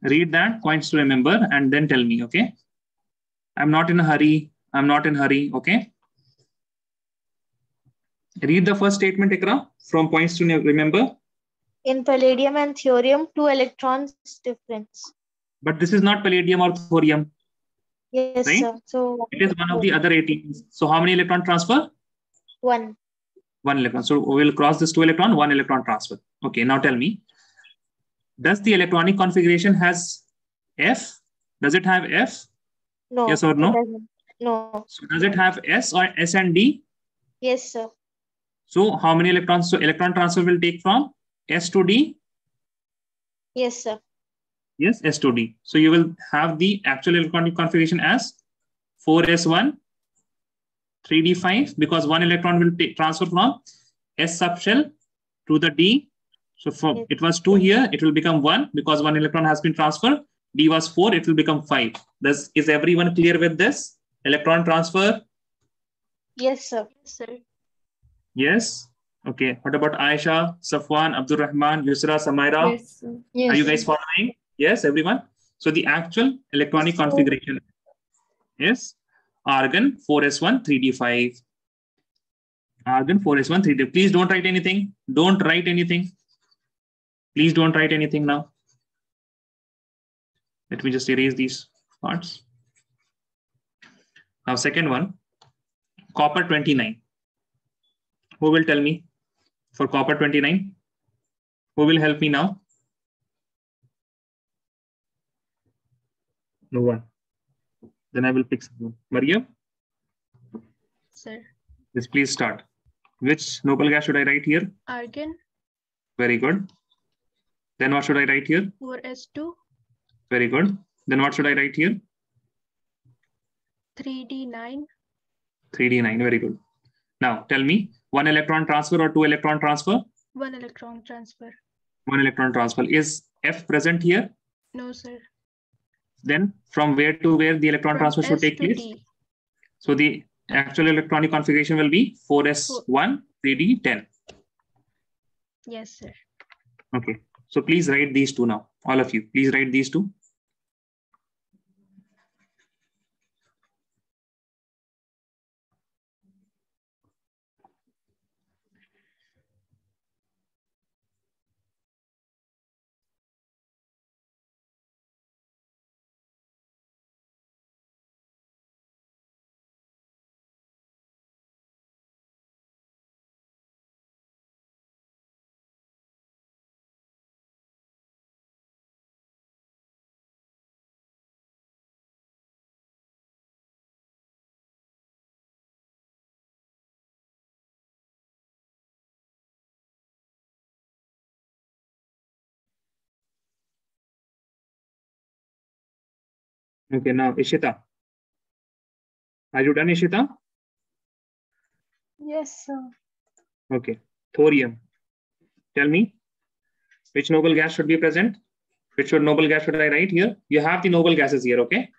Read that, points to remember, and then tell me, okay? I'm not in a hurry. I'm not in a hurry, okay? Read the first statement, Ikra, from points to remember. In palladium and thorium, 2 electrons difference. But this is not palladium or thorium. Yes, right? sir. So it is one of the other 18. So how many electron transfer? 1. 1 electron. So we will cross this 2 electron, 1 electron transfer. Okay, now tell me, does the electronic configuration has F? Does it have F? No. Yes or no? No. So does it have S or S and D? Yes, sir. So how many electrons? So electron transfer will take from S to D? Yes, sir. Yes, S to D. So you will have the actual electronic configuration as 4s1, 3d5 because one electron will transfer from S subshell to the D. So from it was 2 here, it will become 1 because one electron has been transferred. D was 4, it will become 5. Is everyone clear with this electron transfer? Yes, sir. Yes, sir. Yes. Okay. What about Aisha, Safwan, Abdul Rahman, Yusra, Samaira? Yes, sir. Are you guys following? Yes, everyone. So the actual electronic configuration is argon 4s1 3d5. Argon 4s1 3d. Please don't write anything. Don't write anything. Please don't write anything now. Let me just erase these parts. Now, second one, copper 29. Who will tell me for copper 29? Who will help me now? No one. Then I will pick someone. Maria? Sir. Yes, please start. Which noble gas should I write here? Argon. Very good. Then what should I write here? 4s2. Very good. Then what should I write here? 3d9. 3d9. Very good. Now tell me, one electron transfer or two electron transfer? One electron transfer. One electron transfer. Is F present here? No, sir. Then from where to where the electron From transfer should S take to place? D. So the actual electronic configuration will be 4s1 3d10. Yes, sir. Okay. So please write these two now. All of you, please write these two. Okay, now Ishita. Are you done, Ishita? Yes, sir. Okay. Thorium. Tell me, which noble gas should be present? Which noble gas should I write here? You have the noble gases here, okay?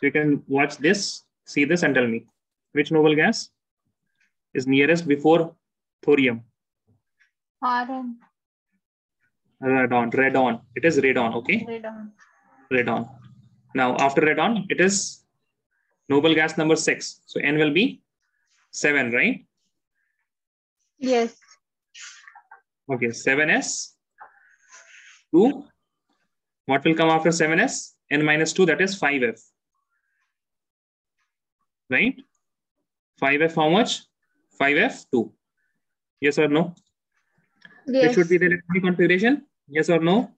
So you can watch this, see this, and tell me which noble gas is nearest before thorium. Radon. Radon. It is radon, okay? Radon. Radon. Now, after radon, it is noble gas number 6. So N will be 7, right? Yes. Okay, 7s. 2. What will come after 7s? N minus 2, that is 5f. Right? 5f how much? 5f 2. Yes or no? Yes. Which should be the electronic configuration? Yes or no?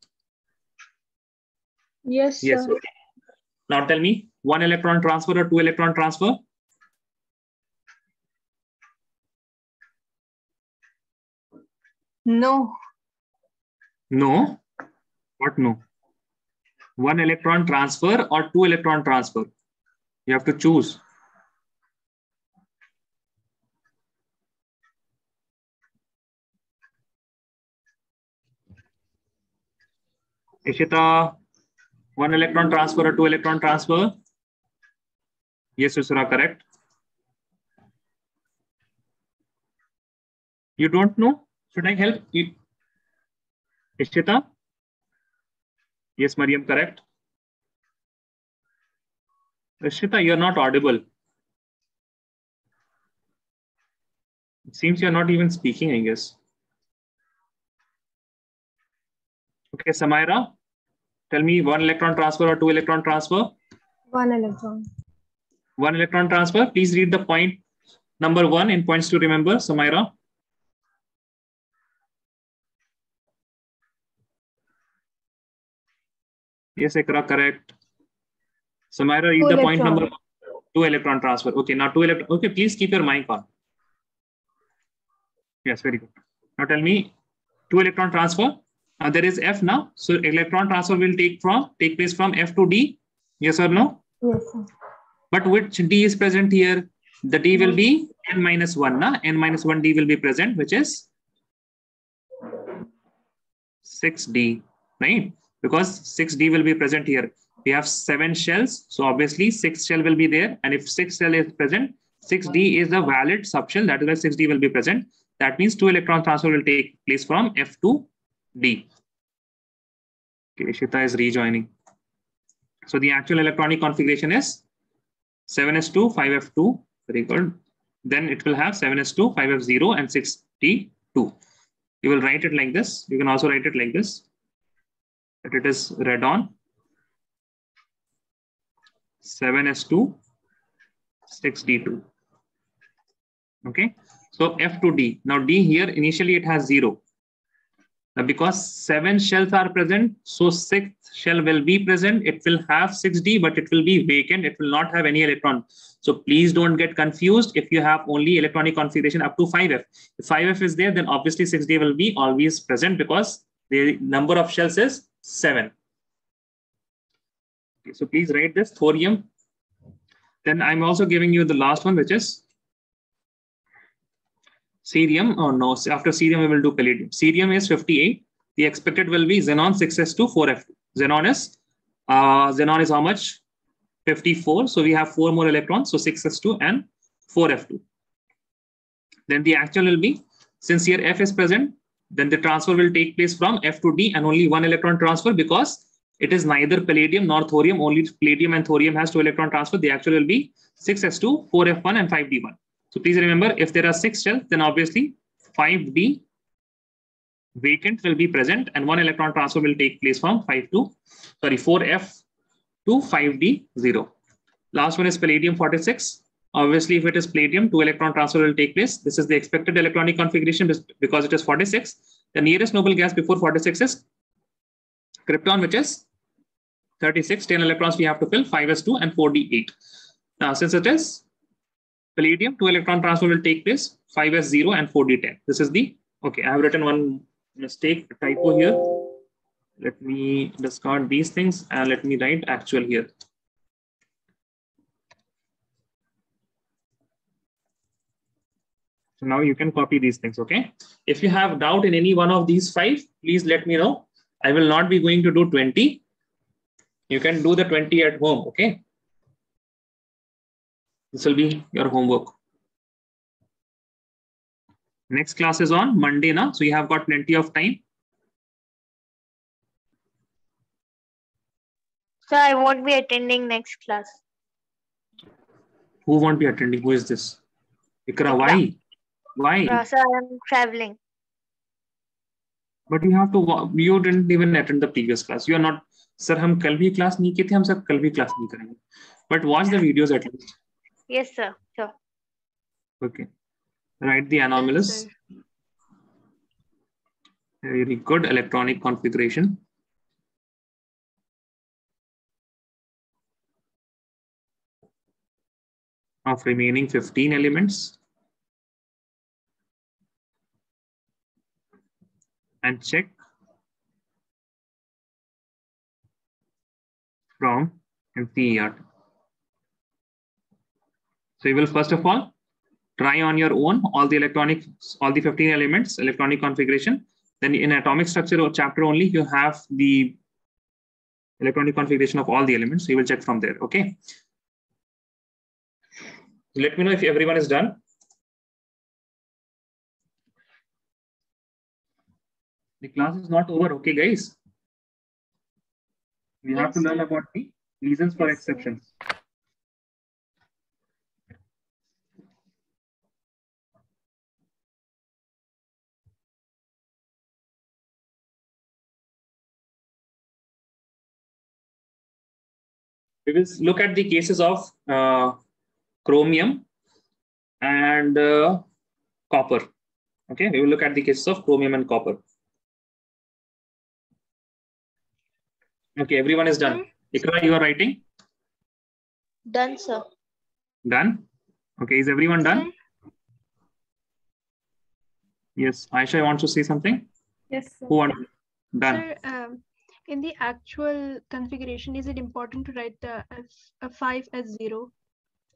Yes, Yes. sir. Okay. Now tell me, one electron transfer or two electron transfer? No. No. What no? One electron transfer or two electron transfer? You have to choose. Ishita, one electron transfer or two electron transfer? Yes, Yusra, correct. You don't know? Should I help you? Ishita? Yes, Mariam, correct. Ishita, you're not audible. It seems you're not even speaking, I guess. Okay, Samaira, tell me one electron transfer or two electron transfer? One electron. One electron transfer. Please read the point number 1 in points to remember, Samaira. Yes, Ikra, correct. Samaira, read the point number 2 electron transfer. Okay, now 2 electron. Okay, please keep your mic on. Yes, very good. Now tell me 2 electron transfer. There is F now. So electron transfer will take place from F to D. Yes or no? Yes, sir. But which D is present here? the D will be n minus 1. Na? N minus 1 D will be present, which is 6D, right? Because 6D will be present here. We have 7 shells. So obviously 6 shell will be there. And if 6 shell is present, 6D is the valid subshell. That is why 6D will be present. That means 2 electron transfer will take place from F to D. Okay, Shita is rejoining. So the actual electronic configuration is 7s2, 5f2. Very good. Then it will have 7s2, 5f0, and 6d2. You will write it like this. You can also write it like this. That it is radon, 7s2, 6d2. Okay. So F to D. Now D here, initially it has 0. Now because 7 shells are present, so 6th shell will be present. It will have 6D, but it will be vacant. It will not have any electron. So please don't get confused if you have only electronic configuration up to 5F. If 5F is there, then obviously 6D will be always present because the number of shells is 7. Okay, so please write this thorium. Then I'm also giving you the last one, which is cerium. Oh no, after cerium we will do palladium. Cerium is 58. The expected will be xenon 6s2 4f2. Xenon is how much? 54. So we have 4 more electrons. So 6s2 and 4f2. Then the actual will be, since here F is present, then the transfer will take place from F to D and only 1 electron transfer because it is neither palladium nor thorium. Only palladium and thorium has 2 electron transfer. The actual will be 6s2, 4f1 and 5d1. So please remember, if there are 6 shells, then obviously 5D vacant will be present and 1 electron transfer will take place from 4F to 5D0. Last one is palladium 46. Obviously, if it is palladium, 2 electron transfer will take place. This is the expected electronic configuration because it is 46. The nearest noble gas before 46 is krypton, which is 36. 10 electrons we have to fill, 5s2 and 4d8. Now, since it is palladium, 2 electron transfer will take place, 5s0 and 4d10. This is the, okay, I have written one mistake, typo here. Let me discard these things and let me write actual here. So now you can copy these things, okay? If you have doubt in any one of these 5, please let me know. I will not be going to do 20. You can do the 20 at home, okay? This will be your homework. Next class is on Monday now, so you have got plenty of time. Sir, I won't be attending next class. Who won't be attending? Who is this? Ikra, why? Why? Sir, I am traveling. But you have to, you didn't even attend the previous class. You are not, sir, hum kal bhi class nahi kiye the, hum sab kal bhi class nahi karenge. But watch the videos at least. Yes, sir. Sure. Okay. Write the anomalous. Yes, Very good electronic configuration. Of remaining 15 elements. And check from NCERT. So you will first of all try on your own all the 15 elements, electronic configuration. Then in atomic structure or chapter only, you have the electronic configuration of all the elements. So you will check from there. Okay. Let me know if everyone is done. The class is not over, okay, guys? We have to learn about the reasons for exceptions. We will look at the cases of chromium and copper. Okay, we will look at the cases of chromium and copper. Okay, everyone is done. Ikra, you are writing? Done, sir. Done? Okay, is everyone done? Yes, Aisha wants to say something? Yes, sir. Who wants? Done. Sir, in the actual configuration, is it important to write the 5 as 0?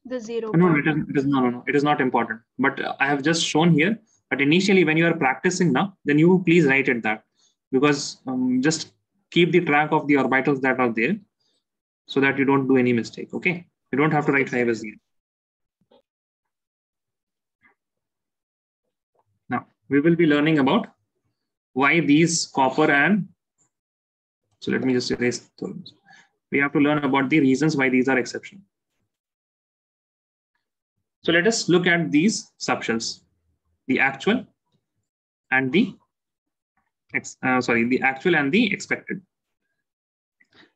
the zero No, part. no, it is not important. But I have just shown here. But initially, when you are practicing now, then you please write it that, because just keep the track of the orbitals that are there, so that you don't do any mistake. Okay, you don't have to write 5 as 0. Now we will be learning about why these copper and, so let me just erase those. We have to learn about the reasons why these are exceptional. So let us look at these subshells, the actual and the the actual and the expected.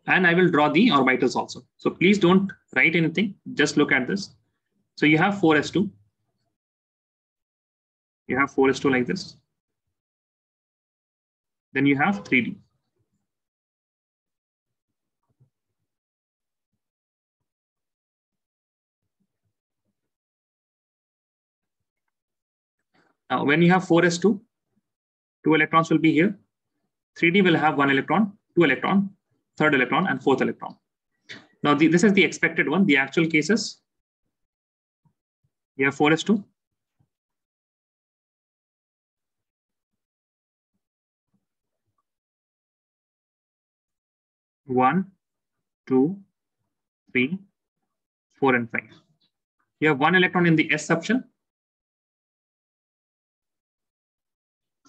And I will draw the orbitals also. So please don't write anything, just look at this. So you have 4s2. You have 4s2 like this. Then you have 3d. Now, when you have 4s2, 2 electrons will be here. 3d will have 1 electron, 2 electron, 3rd electron, and 4th electron. Now, this is the expected one. The actual cases, you have 4s2. One, 2, 3, 4, and 5. You have 1 electron in the s subshell,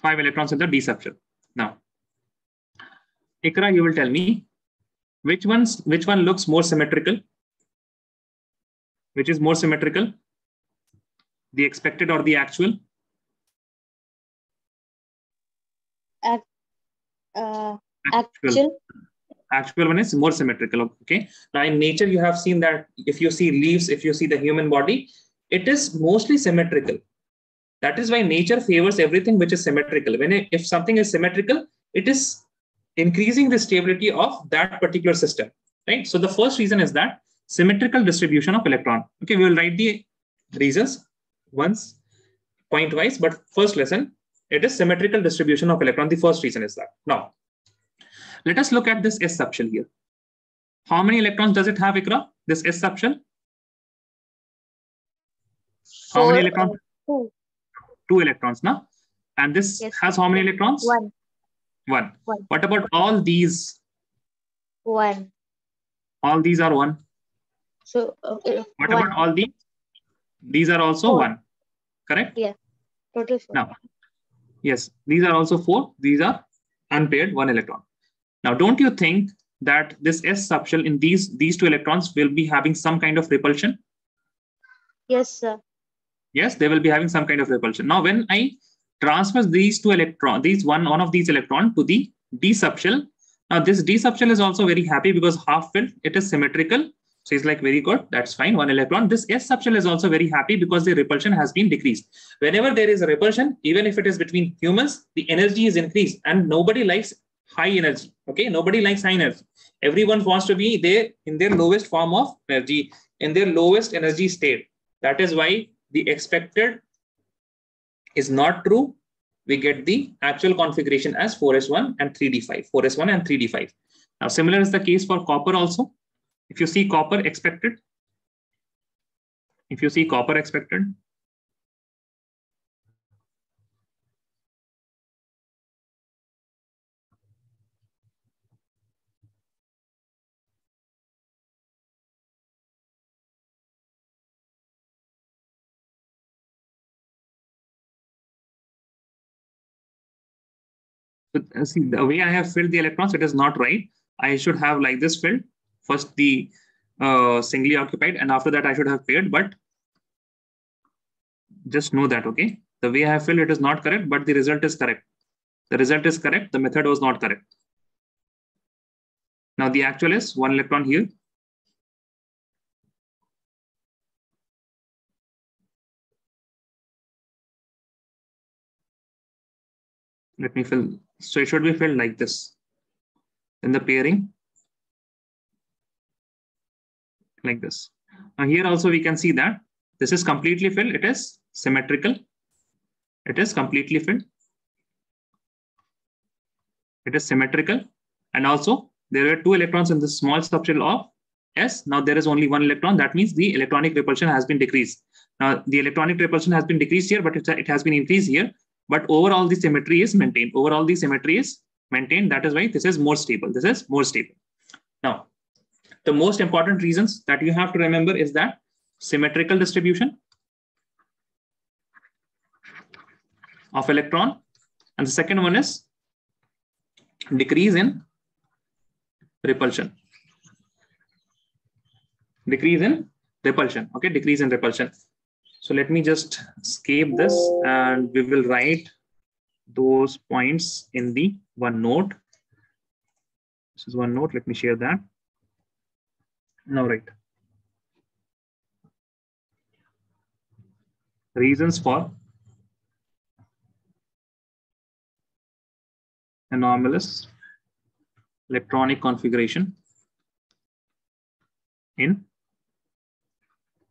5 electrons in the d subshell. Now, Ikra, you will tell me which one looks more symmetrical? Which is more symmetrical? The expected or the actual? Actual. Actual one is more symmetrical. Okay. Now in nature, you have seen that if you see leaves, if you see the human body, it is mostly symmetrical. That is why nature favors everything which is symmetrical. If something is symmetrical, it is increasing the stability of that particular system, right? So the first reason is that symmetrical distribution of electron. Okay, we will write the reasons once point-wise, but first lesson, it is symmetrical distribution of electron. The first reason is that. Now, let us look at this S subshell here. How many electrons does it have, Ikra? This S subshell? How many electrons? 2 electrons, now. And this has how many electrons? 1. What about all these? 1. All these are 1. So what about all these? These are also 4. 1. Correct? Yeah. Total 4. Now, yes, these are also 4. These are unpaired 1 electron. Now, don't you think that this S subshell in these 2 electrons will be having some kind of repulsion? Yes, sir. Yes, they will be having some kind of repulsion. Now, when I transfer these 2 electrons, one of these electrons to the D subshell, now this D subshell is also very happy because half filled, it is symmetrical. So it's like, very good, that's fine, 1 electron. This S subshell is also very happy because the repulsion has been decreased. Whenever there is a repulsion, even if it is between humans, the energy is increased and nobody likes high energy. Okay, nobody likes high energy. Everyone wants to be there in their lowest form of energy, in their lowest energy state. That is why the expected is not true. We get the actual configuration as 4s1 and 3d5. 4s1 and 3d5. Now, similar is the case for copper also. If you see copper expected, so, see, the way I have filled the electrons, it is not right. I should have like this filled. First the singly occupied, and after that I should have paired, but just know that, okay? The way I have filled it is not correct, but the result is correct. The result is correct. The method was not correct. Now the actual is 1 electron here. Let me fill. So it should be filled like this. In the pairing, like this. Now here also we can see that this is completely filled. It is symmetrical. It is completely filled. It is symmetrical. And also there were 2 electrons in this small subshell of S. Now there is only one electron. That means the electronic repulsion has been decreased. Now the electronic repulsion has been decreased here, but it has been increased here. But overall the symmetry is maintained. Overall the symmetry is maintained. That is why this is more stable. This is more stable. Now, the most important reasons that you have to remember is that symmetrical distribution of electron, and the second one is decrease in repulsion. Decrease in repulsion. Okay, decrease in repulsion. So let me just escape this and we will write those points in the OneNote. This is OneNote. Let me share that. Now, right. Reasons for anomalous electronic configuration in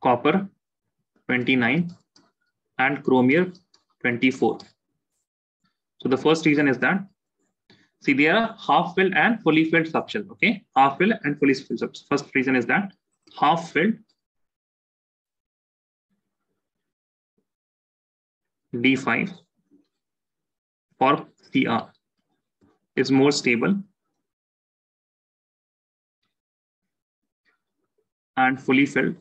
copper 29 and chromium 24. So the first reason is that, see, there are half-filled and fully filled subshell. Okay, half-filled and fully filled subshell. First reason is that half-filled D5 for CR is more stable and fully filled.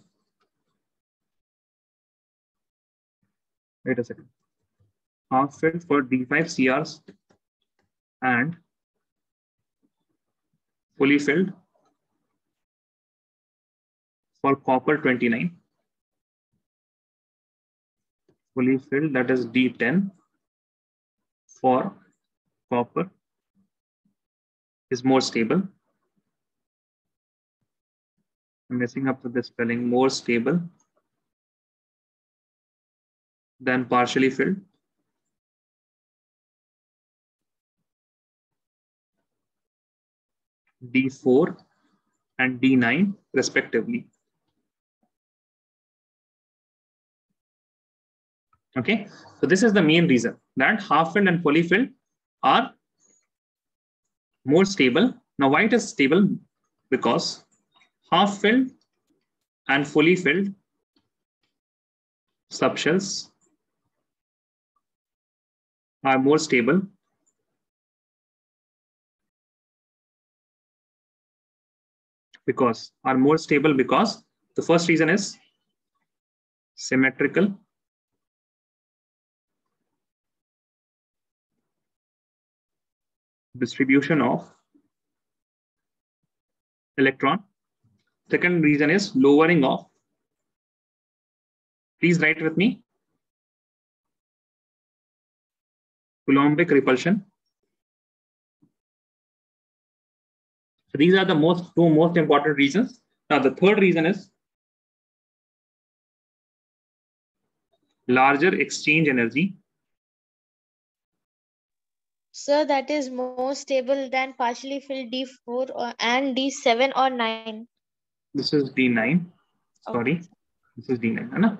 Wait a second. Half-filled for D5 CRs and fully filled for copper 29. Fully filled, that is D10 for copper is more stable. I'm messing up with the spelling. More stable than partially filled. D4 and D9 respectively. Okay, so this is the main reason that half-filled and fully filled are more stable. Now, why it is stable? Because half-filled and fully filled subshells are more stable because the first reason is symmetrical distribution of electron. Second reason is lowering of, please write with me, Coulombic repulsion. So these are the two most important reasons. Now the third reason is larger exchange energy. Sir, that is more stable than partially filled D4 and D7 or 9. This is D9. Sorry, Okay. this is D9. Right?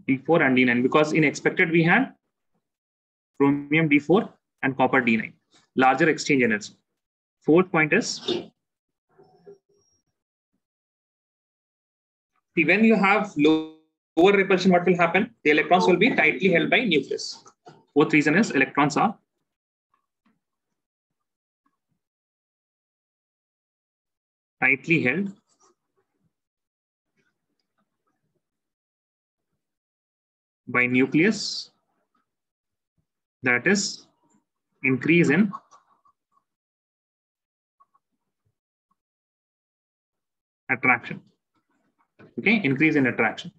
D4 and D9, because in expected we had chromium D4 and copper D9. Larger exchange energy. Fourth point is, see, when you have lower repulsion, what will happen? The electrons will be tightly held by nucleus. Fourth reason is electrons are tightly held by nucleus, that is increase in attraction. Okay, increase in attraction.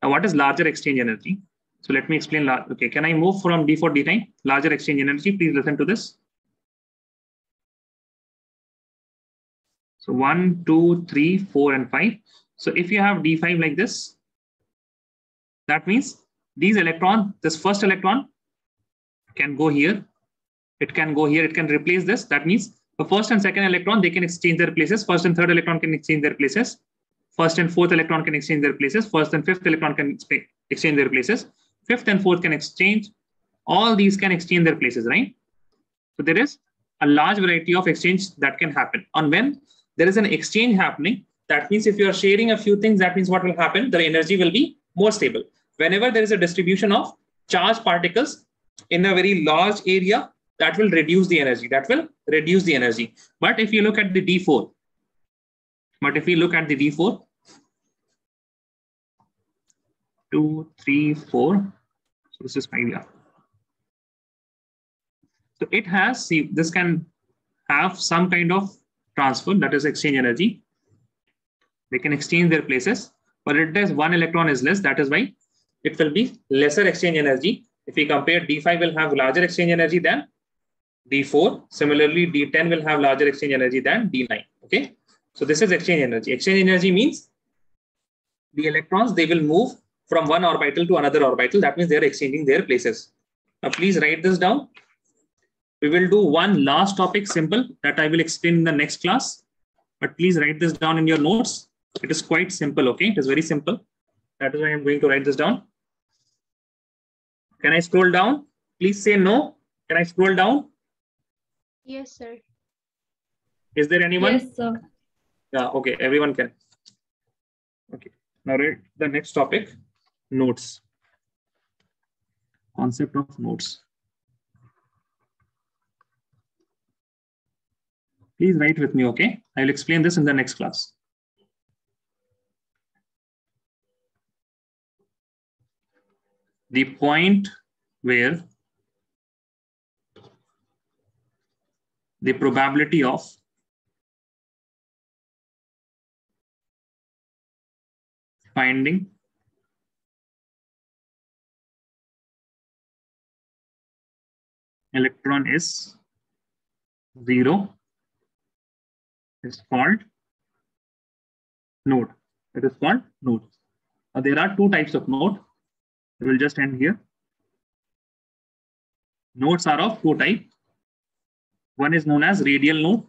Now, what is larger exchange energy? So let me explain. Okay, can I move from D4, D9? Larger exchange energy, please listen to this. So 1, 2, 3, 4, and 5. So if you have D5 like this, that means these electrons, this first electron can go here. It can go here. It can replace this. That means the first and second electron, they can exchange their places. First and third electron can exchange their places. First and fourth electron can exchange their places. First and fifth electron can exchange their places. Fifth and fourth can exchange. All these can exchange their places, right? So there is a large variety of exchange that can happen. And when there is an exchange happening, That means if you are sharing a few things, that means what will happen? The energy will be more stable. Whenever there is a distribution of charged particles in a very large area, that will reduce the energy. That will reduce the energy. But if you look at the D4, two, three, four. So this is 5, yeah. So it has, see, this can have some kind of transfer, that is exchange energy. They can exchange their places, but it has one electron is less. That is why it will be lesser exchange energy. If we compare, D5 will have larger exchange energy than D4. Similarly, D10 will have larger exchange energy than D9. Okay. So this is exchange energy. Exchange energy means the electrons, they will move from one orbital to another orbital. That means they are exchanging their places. Now, please write this down. We will do one last topic, simple, that I will explain in the next class. But please write this down in your notes. It is quite simple, okay? It is very simple. That is why I'm going to write this down. Can I scroll down? Please say no. Can I scroll down? Yes, sir. Is there anyone? Yes, sir. Yeah, okay, everyone can. Okay, now read the next topic, nodes. Concept of nodes. Please write with me, okay? I'll explain this in the next class. The point where the probability of finding electron is 0 is called node. It is called node. Now there are two types of node. We will just end here. Nodes are of two types. One is known as radial node.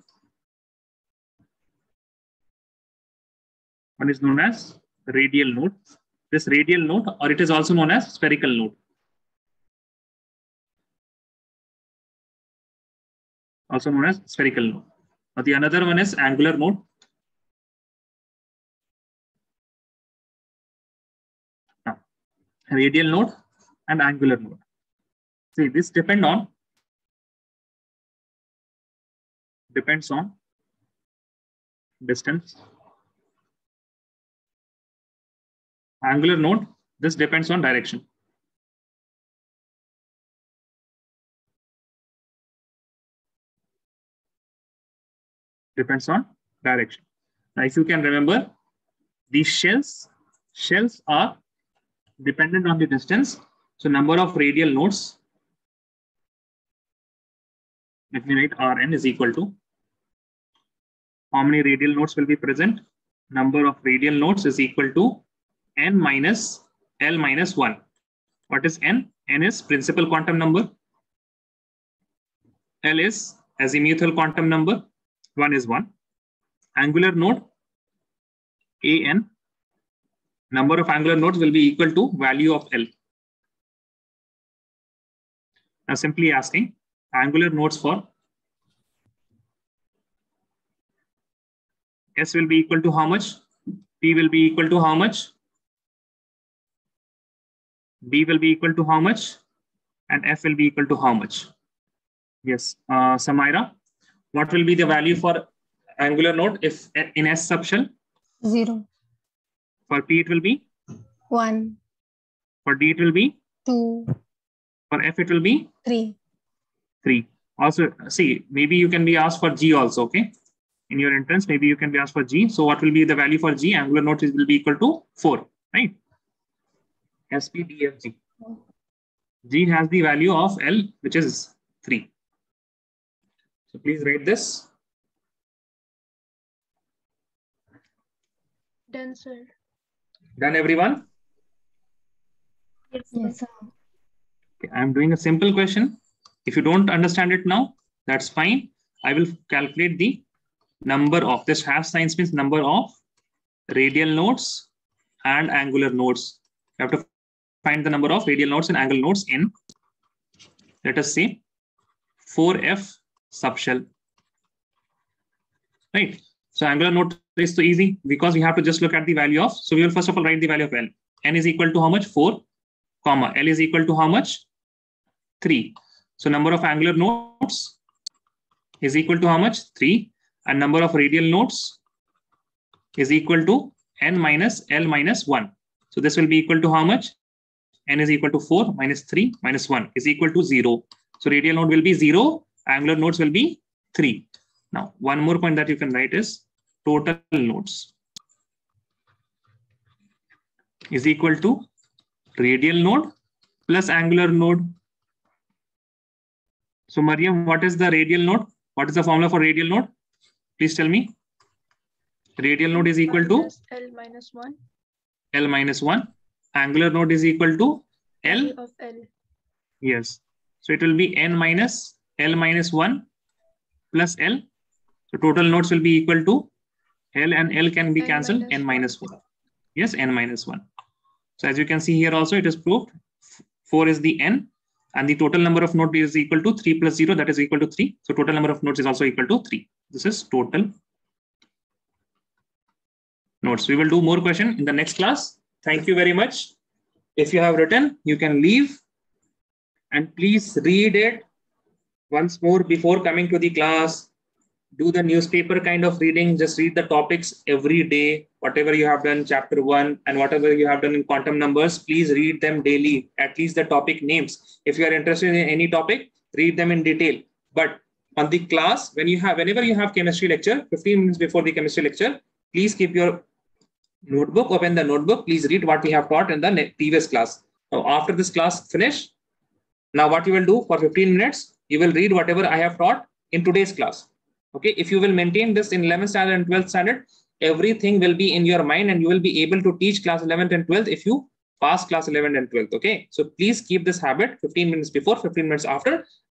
One is known as radial node. This radial node, or it is also known as spherical node. Also known as spherical node. Now the another one is angular node. Now, radial node and angular node. See, this depends on distance. Angular node, this depends on direction. Depends on direction. Now, if you can remember, these shells are dependent on the distance. So number of radial nodes, let me write Rn is equal to, how many radial nodes will be present? Number of radial nodes is equal to n minus L minus 1. What is n? N is principal quantum number. L is azimuthal quantum number. 1 is 1. Angular node, An. Number of angular nodes will be equal to value of L. Now simply asking, angular nodes for S will be equal to how much? P will be equal to how much? D will be equal to how much? And F will be equal to how much? Yes, Samaira, what will be the value for angular node if in S subshell? 0. For P it will be? 1. For D it will be? 2. For F it will be? 3. 3. Also, see, maybe you can be asked for G also, okay? In your entrance, maybe you can be asked for G. So what will be the value for G? Angular nodes will be equal to 4, right? SP, D, F, G. G has the value of L, which is 3. So please write this. Done, sir. Done, everyone? Yes, sir. Okay, I'm doing a simple question. If you don't understand it now, that's fine. I will calculate the number of, this half signs means number of radial nodes and angular nodes. You have to find the number of radial nodes and angular nodes in, let us say, 4F subshell. Right? So angular node is so easy because we have to just look at the value of, so we will first of all write the value of L. N is equal to how much? 4, comma. L is equal to how much? 3. So number of angular nodes is equal to how much? 3. And number of radial nodes is equal to N minus L minus 1. So this will be equal to how much? N is equal to 4 minus 3 minus 1 is equal to 0. So radial node will be 0. Angular nodes will be 3. Now, one more point that you can write is total nodes is equal to radial node plus angular node. So Mariam, what is the radial node? What is the formula for radial node? Please tell me. Radial node is equal to L minus 1. L minus 1. Angular node is equal to L of L. Yes. So it will be N minus L minus 1 plus L. So total nodes will be equal to L, and L can be cancelled, N minus 1. Yes, N minus 1. So as you can see here also, it is proved 4 is the N, and the total number of nodes is equal to 3 plus 0, that is equal to 3. So total number of nodes is also equal to 3. This is total nodes. We will do more question in the next class. Thank you very much. If you have written, you can leave, and please read it once more before coming to the class. Do the newspaper kind of reading. Just read the topics every day. Whatever you have done, chapter 1, and whatever you have done in quantum numbers, please read them daily, at least the topic names. If you are interested in any topic, read them in detail. But on the class, whenever you have chemistry lecture, 15 minutes before the chemistry lecture, please keep your notebook, open the notebook, please read what we have taught in the previous class. Now, after this class finish, now what you will do for 15 minutes, you will read whatever I have taught in today's class. Okay, if you will maintain this in 11th standard and 12th standard, everything will be in your mind, and you will be able to teach class 11th and 12th if you pass class 11th and 12th. Okay, so please keep this habit: 15 minutes before, 15 minutes after,